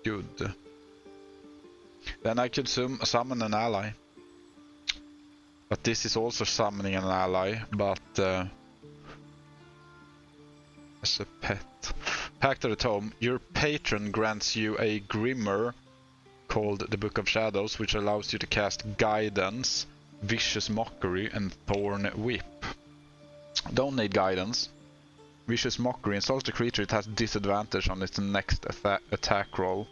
Speaker 1: Good. Then I could summon an ally. But this is also summoning an ally, but as a pet. Pact of the Tome. Your patron grants you a Grimmer called the Book of Shadows, which allows you to cast Guidance, Vicious Mockery, and Thorn Whip. Don't need guidance. Vicious Mockery installs the creature, it has disadvantage on its next attack roll.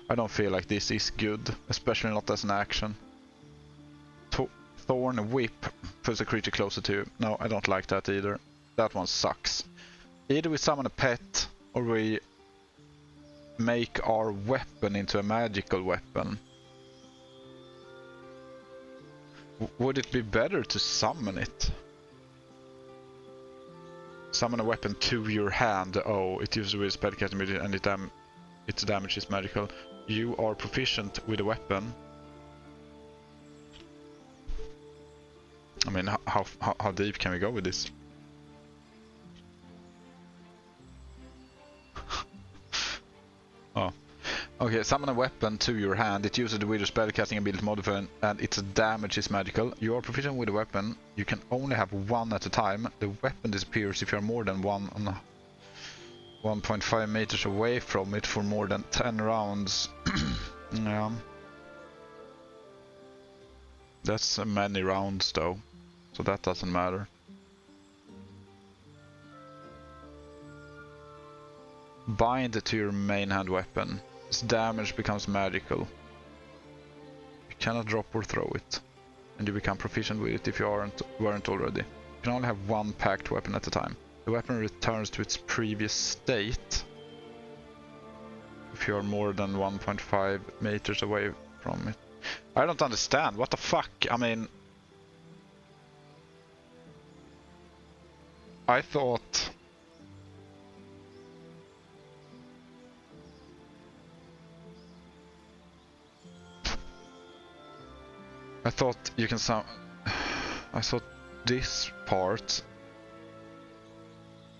Speaker 1: I don't feel like this is good, especially not as an action. Thorn Whip puts a creature closer to you. No, I don't like that either. That one sucks. Either we summon a pet, or we make our weapon into a magical weapon. Would it be better to summon it? Summon a weapon to your hand. Oh, it uses with spellcasting ability and its damage is magical. You are proficient with a weapon. I mean, how deep can we go with this? Oh. Okay, summon a weapon to your hand. It uses the Wither spellcasting ability modifier and its damage is magical. You are proficient with a weapon. You can only have one at a time. The weapon disappears if you are more than 1.5 meters away from it for more than 10 rounds. Yeah. That's many rounds though, so that doesn't matter. Bind to your main hand weapon. Its damage becomes magical. You cannot drop or throw it, and you become proficient with it if you weren't already. You can only have one packed weapon at a time. The weapon returns to its previous state if you are more than 1.5 meters away from it. I don't understand. What the fuck? I mean, I thought you can I thought this part,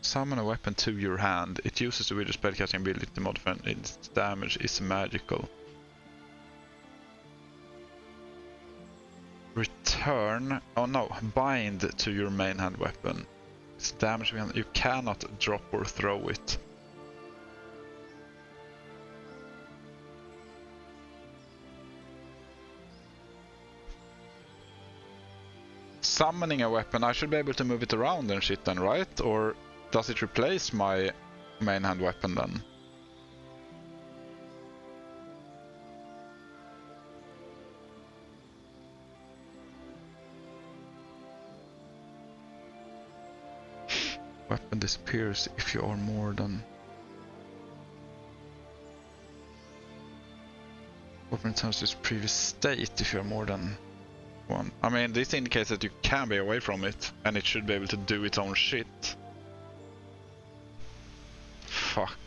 Speaker 1: summon a weapon to your hand. It uses the Wither spellcasting ability to modify its damage is magical. Return. Oh no, bind to your main hand weapon. Its damage. You cannot drop or throw it. Summoning a weapon, I should be able to move it around and shit then, right? Or does it replace my main hand weapon then? Weapon disappears if you are more than... Weapon returns to its previous state if you are more than one. I mean, this indicates that you can be away from it, and it should be able to do its own shit. Fuck.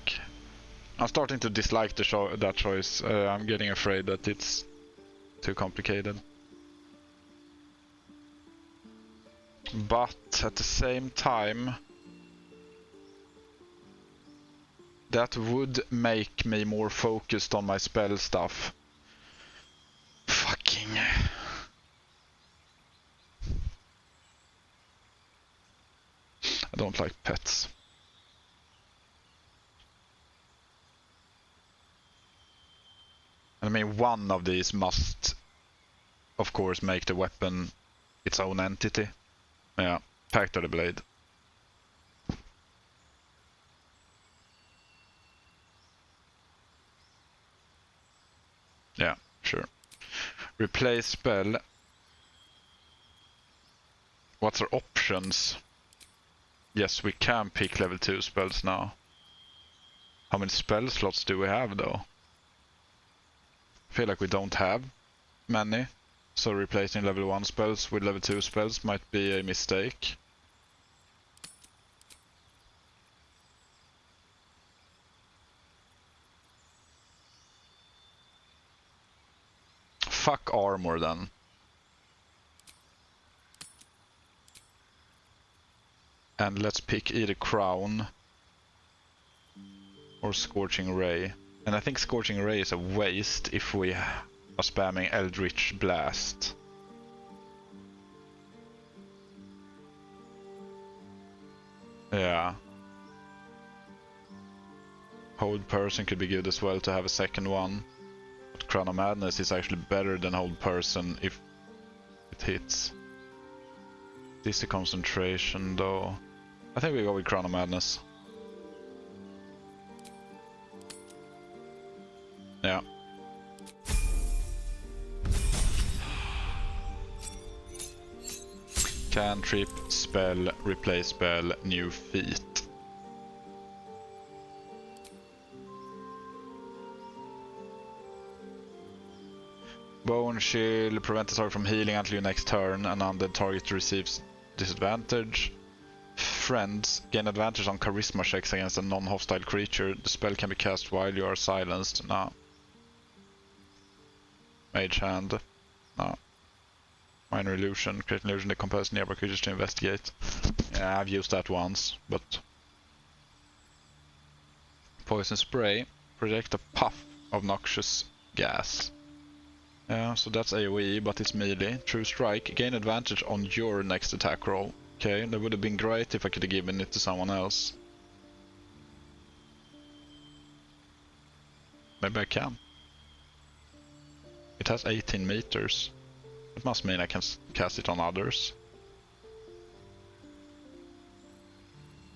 Speaker 1: I'm starting to dislike that choice. I'm getting afraid that it's too complicated. But at the same time, that would make me more focused on my spell stuff. Fucking... I don't like pets. I mean, one of these must, of course, make the weapon its own entity. Yeah, Pact of the Blade. Yeah, sure. Replace spell. What's our options? Yes, we can pick level 2 spells now. How many spell slots do we have though? I feel like we don't have many. So replacing level 1 spells with level 2 spells might be a mistake. Fuck armor then. And let's pick either Crown or Scorching Ray. And I think Scorching Ray is a waste if we are spamming Eldritch Blast. Yeah. Hold Person could be good as well to have a second one. But Crown of Madness is actually better than Hold Person if it hits. This is concentration though. I think we go with Crown of Madness. Yeah. Cantrip, spell, replace spell, new feat. Bone Shield, prevent the target from healing until your next turn, and undead target receives disadvantage. Friends, gain advantage on charisma checks against a non-hostile creature. The spell can be cast while you are silenced. No. Mage Hand. No. Minor Illusion, create an illusion that compels nearby creatures to investigate. Yeah, I've used that once, but... Poison Spray, project a puff of noxious gas. Yeah, so that's AoE, but it's melee. True Strike, gain advantage on your next attack roll. Okay, that would have been great if I could have given it to someone else. Maybe I can. It has 18 meters. It must mean I can cast it on others.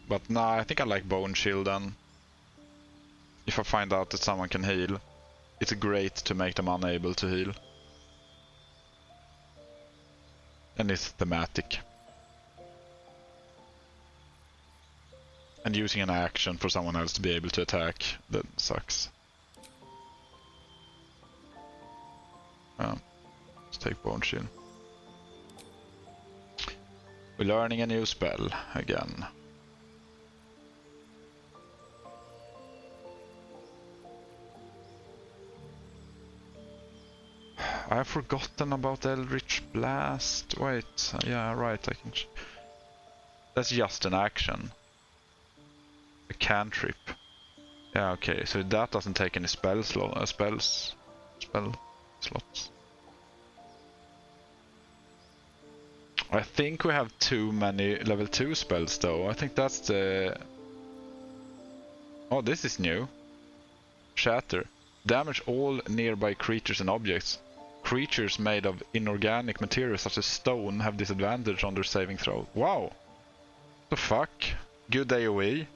Speaker 1: But nah, I think I like Bone Shield then. If I find out that someone can heal, it's great to make them unable to heal. And it's thematic. And using an action for someone else to be able to attack, that sucks. Let's take Bone Shield. We're learning a new spell again. I've forgotten about Eldritch Blast. Wait, yeah, right, I can... That's just an action. A cantrip. Yeah, okay, so that doesn't take any spell slots. I think we have too many level 2 spells though. I think that's the... Oh, this is new. Shatter. Damage all nearby creatures and objects. Creatures made of inorganic materials such as stone have disadvantage on their saving throw. Wow! The fuck? Good AoE.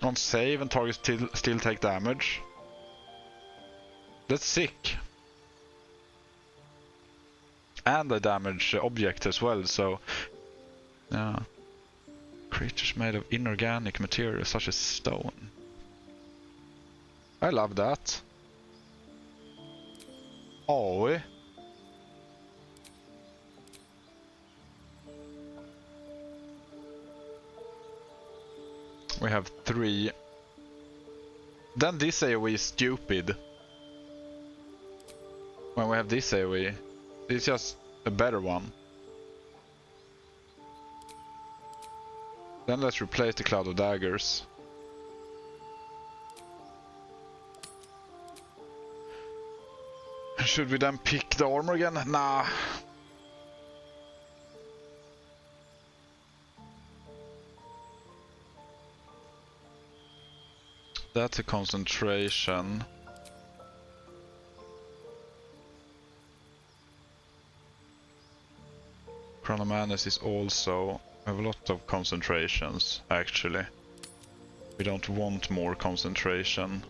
Speaker 1: On save and targets still take damage. That's sick. And I damage objects as well, so... Yeah. Creatures made of inorganic materials such as stone. I love that. Oh. We have 3. Then this AoE is stupid. When we have this AoE, it's just a better one. Then let's replace the Cloud of Daggers. Should we then pick the armor again? Nah. That's a concentration. Crown of Madness is also... We have a lot of concentrations, actually. We don't want more concentration.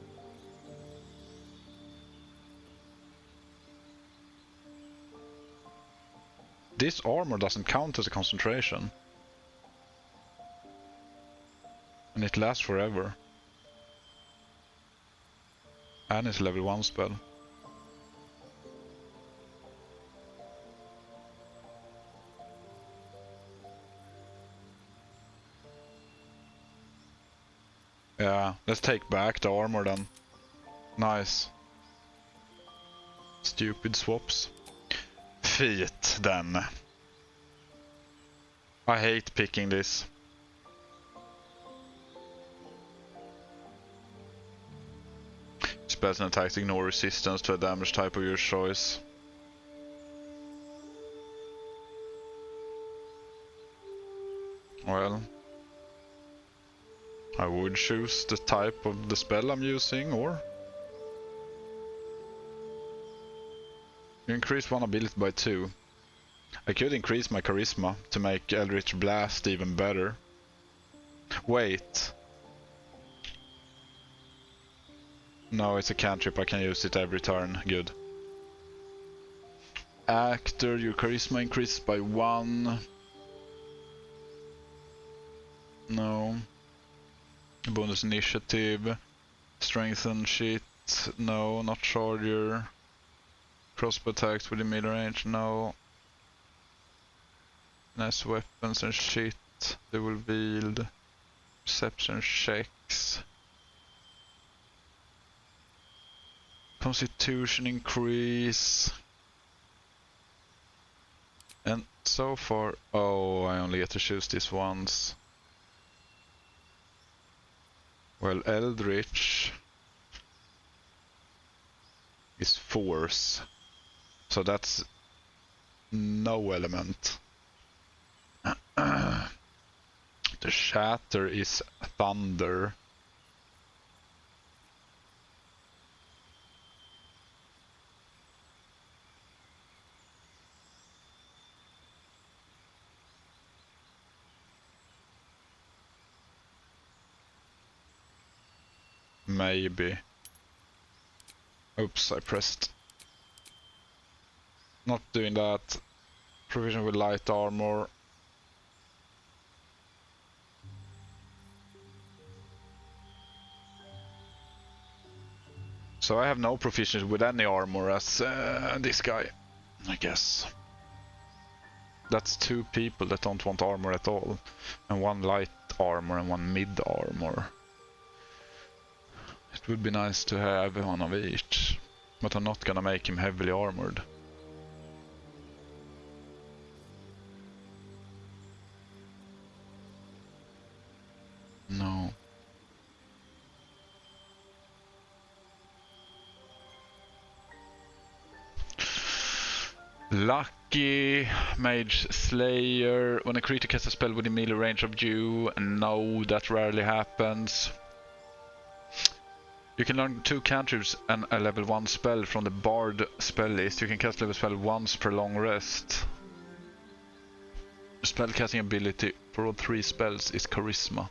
Speaker 1: This armor doesn't count as a concentration. And it lasts forever. And it's a level 1 spell. Yeah, let's take back the armor then. Nice. Stupid swaps. Feet then. I hate picking this. Spells and attacks ignore resistance to a damage type of your choice. Well, I would choose the type of the spell I'm using, or you increase one ability by 2. I could increase my charisma to make Eldritch Blast even better. Wait. No, it's a cantrip. I can use it every turn. Good. Actor, your charisma increases by 1. No. Bonus initiative. Strengthen shit. No, not charger. Crossbow attacks within melee range. No. Nice weapons and shit. They will wield. Perception checks. Constitution increase. And so far, oh, I only get to choose this once. Well, Eldritch is force, so that's no element. The shatter is thunder. Maybe. Oops, I pressed. Not doing that. Provision with light armor. So I have no proficiency with any armor as this guy, I guess. That's 2 people that don't want armor at all. And 1 light armor and 1 mid armor. It would be nice to have 1 of each. But I'm not gonna make him heavily armored. No. Lucky, Mage Slayer. When a creature casts a spell within melee range of you, no, that rarely happens. You can learn 2 cantrips and a level 1 spell from the Bard spell list. You can cast level spell once per long rest. Spellcasting ability for all 3 spells is Charisma.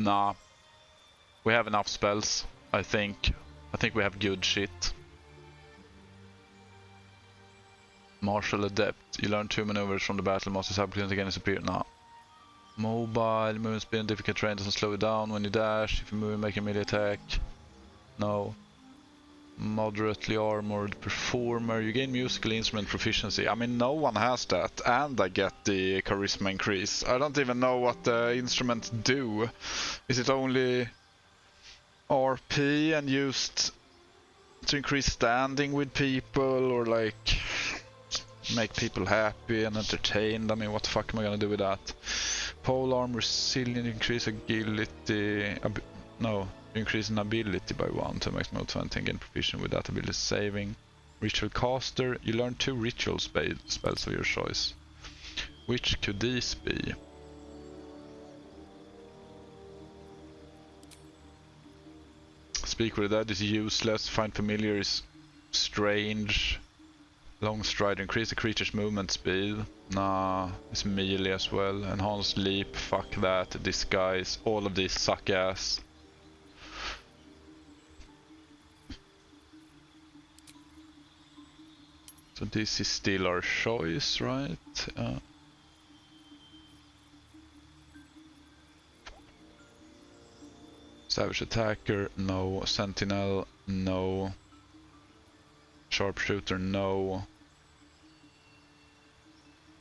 Speaker 1: Nah, we have enough spells, I think. I think we have good shit. Martial Adept. You learn 2 maneuvers from the battle master's ability against a superior. Nah. Mobile, movement speed and difficult terrain doesn't slow you down when you dash. If you move, make a melee attack. No. Moderately armored performer. You gain musical instrument proficiency. I mean, no one has that. And I get the charisma increase. I don't even know what the instruments do. Is it only RP and used to increase standing with people, or like make people happy and entertained? I mean, what the fuck am I gonna do with that? Pole arm, resilient, increase agility. No. Increase in ability by 1 to maximum 20 and gain proficiency with that ability saving. Ritual caster, you learn 2 ritual spells of your choice. Which could these be? Speak with the dead is useless. Find familiar is strange. Long stride, increase the creature's movement speed. Nah, it's melee as well. Enhanced leap, fuck that. Disguise, all of these suck ass. So this is still our choice, right? Savage attacker, no. Sentinel, no. Sharpshooter, no.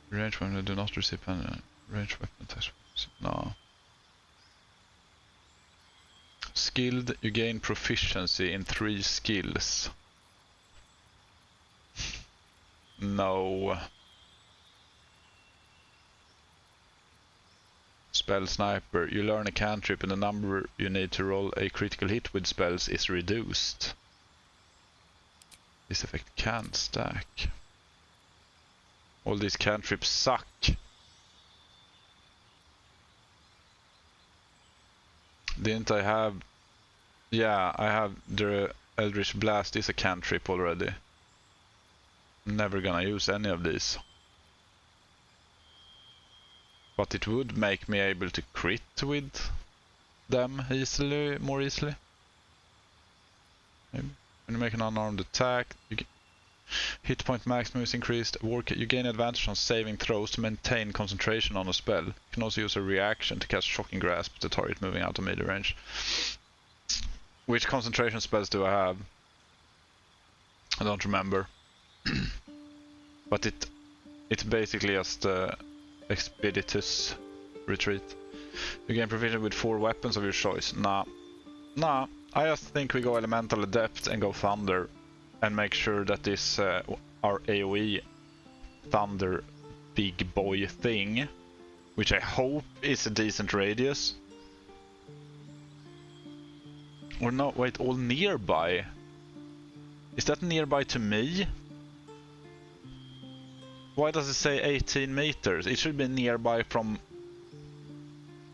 Speaker 1: Range weapon, do not receive any range weapon attacks. No. Skilled, you gain proficiency in 3 skills. No. Spell sniper. You learn a cantrip and the number you need to roll a critical hit with spells is reduced. This effect can stack. All these cantrips suck. Didn't I have... Yeah, I have the Eldritch Blast is a cantrip already. Never gonna use any of these. But it would make me able to crit with them more easily. Maybe. When you make an unarmed attack, hit point maximum is increased. You gain advantage on saving throws to maintain concentration on a spell. You can also use a reaction to cast Shocking Grasp to target moving out of melee range. Which concentration spells do I have? I don't remember. But it's basically just Expeditious Retreat. You gain proficiency with 4 weapons of your choice. Nah. I just think we go Elemental Adept and go Thunder. And make sure that this our AoE Thunder big boy thing, which I hope is a decent radius. Or no, wait, all nearby. Is that nearby to me? Why does it say 18 meters? It should be nearby from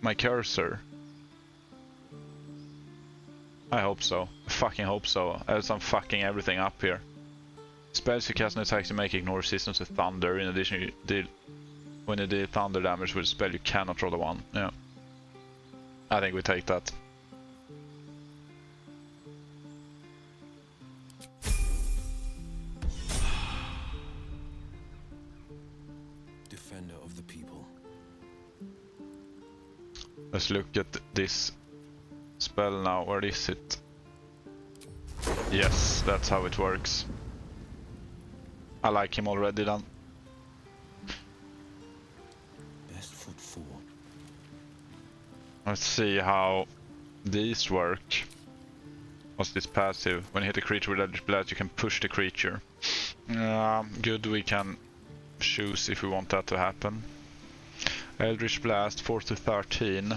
Speaker 1: my cursor. I hope so. I fucking hope so. Else I'm fucking everything up here. Spells you cast and attacks you make ignore resistance to thunder. In addition, when you deal thunder damage with a spell, you cannot roll a 1. Yeah. I think we take that.
Speaker 9: Defender of the people.
Speaker 1: Let's look at this spell now. Where is it? Yes, that's how it works. I like him already then.
Speaker 9: Best foot forward.
Speaker 1: Let's see how these work. What's this passive? When you hit a creature with Eldritch Blast, you can push the creature. Good, we can choose if we want that to happen. Eldritch Blast 4 to 13.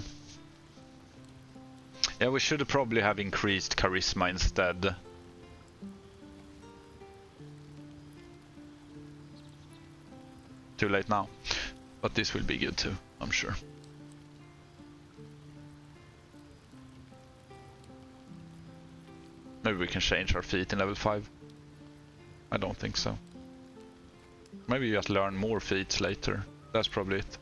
Speaker 1: Yeah, we should probably have increased Charisma instead. Too late now. But this will be good too, I'm sure. Maybe we can change our feat in level 5. I don't think so. Maybe you just learn more feats later. That's probably it.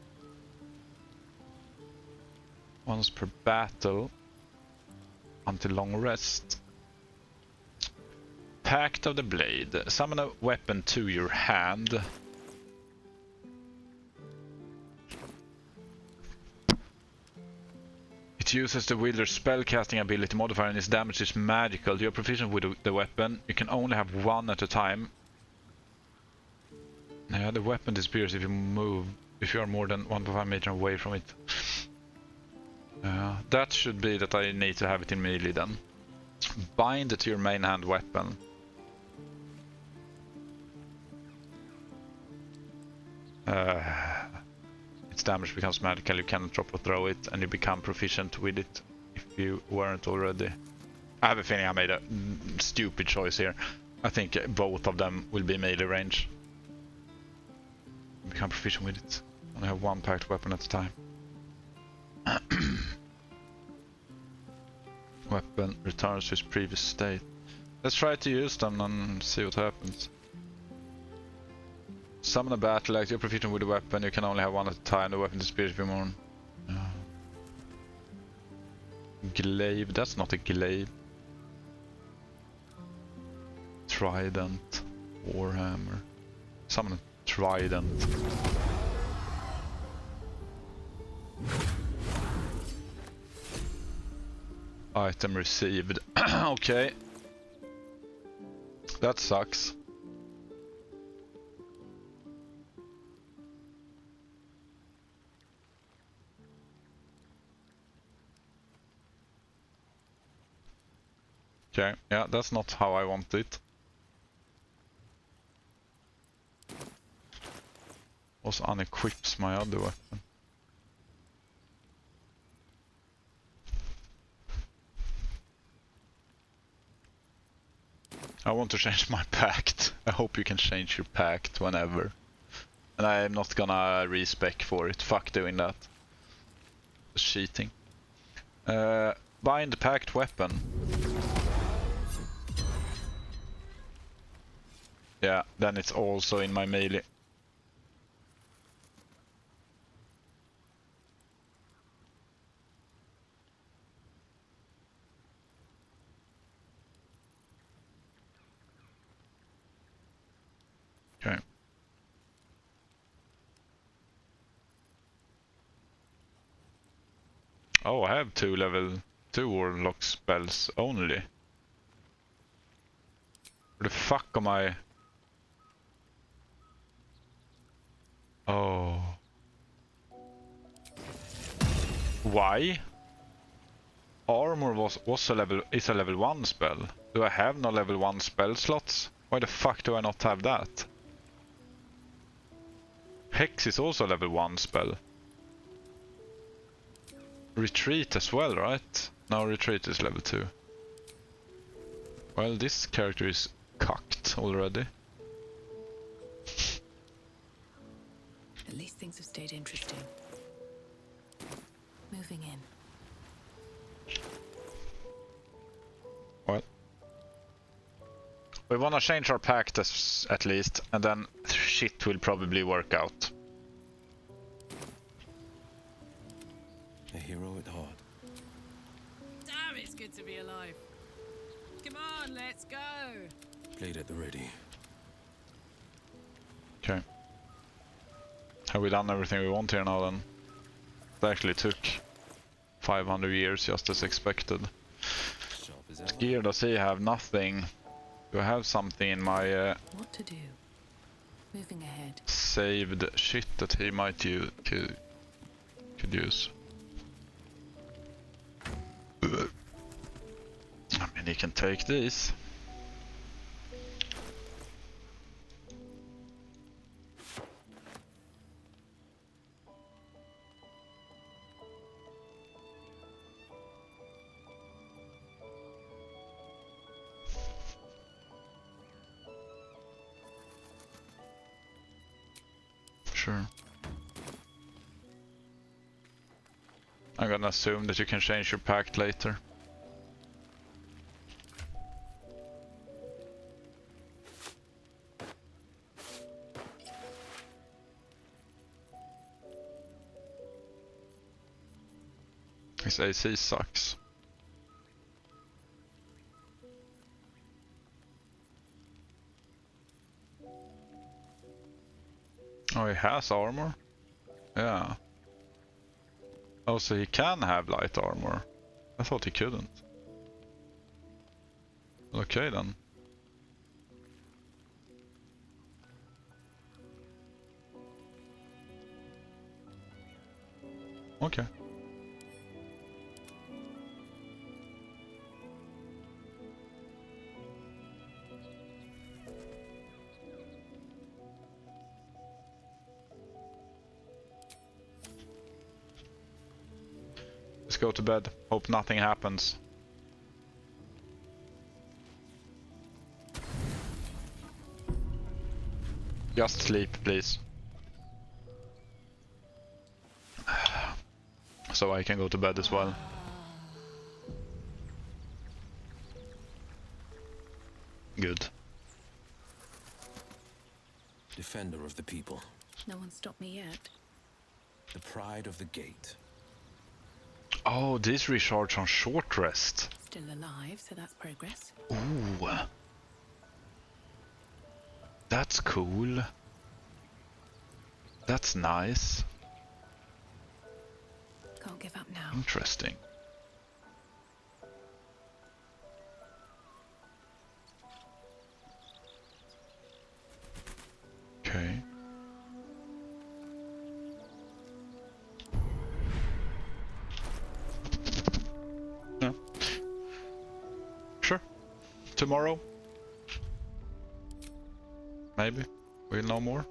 Speaker 1: Once per battle. Until long rest. Pact of the Blade. Summon a weapon to your hand. It uses the wielder's spellcasting ability modifier and its damage is magical. You are proficient with the weapon. You can only have 1 at a time. Yeah, the weapon disappears if you move. If you are more than 1.5 meters away from it. That should be that I need to have it in melee then. Bind it to your main hand weapon. Its damage becomes magical, you cannot drop or throw it, and you become proficient with it if you weren't already. I have a feeling I made a stupid choice here. I think both of them will be melee range. You become proficient with it. Only have 1 packed weapon at a time. Weapon returns to its previous state. Let's try to use them and see what happens. Summon a battle axe. You're proficient with the weapon. You can only have 1 at a time. The weapon disappears if you're more. Glaive. That's not a glaive. Trident. Warhammer. Summon a trident. Item received. Okay. That sucks. Okay, yeah, that's not how I want it. Also unequips my other weapon. I want to change my pact. I hope you can change your pact whenever. And I am not gonna respec for it. Fuck doing that. It's cheating. Bind pact weapon. Yeah, then it's also in my melee. Okay. Oh, I have 2 level 2 warlock spells only. Where the fuck am I? Oh. Why? Armor is a level 1 spell. Do I have no level 1 spell slots? Why the fuck do I not have that? Hex is also a level 1 spell. Retreat as well, right? No, retreat is level 2. Well, this character is cocked already.
Speaker 6: At least things have stayed interesting. Moving in.
Speaker 1: Well, we wanna change our pact at least, and then shit will probably work out.
Speaker 9: A hero at heart.
Speaker 2: Damn, it's good to be alive. Come on, let's go.
Speaker 9: Blade at the ready.
Speaker 1: Okay. Have we done everything we want here now then? It actually took 500 years just as expected.
Speaker 9: Sharp as ever.
Speaker 1: Gear does he have? Nothing. Do I have something in my
Speaker 6: What to do? Moving ahead.
Speaker 1: saved shit that he might could use? I mean, he can take these. Sure. I'm gonna assume that you can change your pact later. His AC sucks. Oh, he has armor? Yeah. Oh, so he can have light armor. I thought he couldn't. Okay then. Okay. Let's go to bed. Hope nothing happens. Just sleep, please. So I can go to bed as well. Good.
Speaker 9: Defender of the people.
Speaker 6: No one stopped me yet.
Speaker 9: The pride of the gate.
Speaker 1: Oh, these recharge on short rest.
Speaker 6: Still alive, so that's progress.
Speaker 1: Ooh. That's cool. That's nice.
Speaker 6: Can't give up now.
Speaker 1: Interesting. Okay. Yeah. Sure. Tomorrow. Maybe. We'll know more.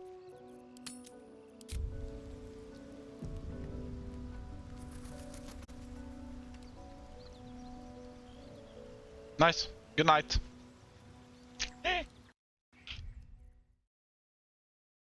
Speaker 1: Nice. Good night.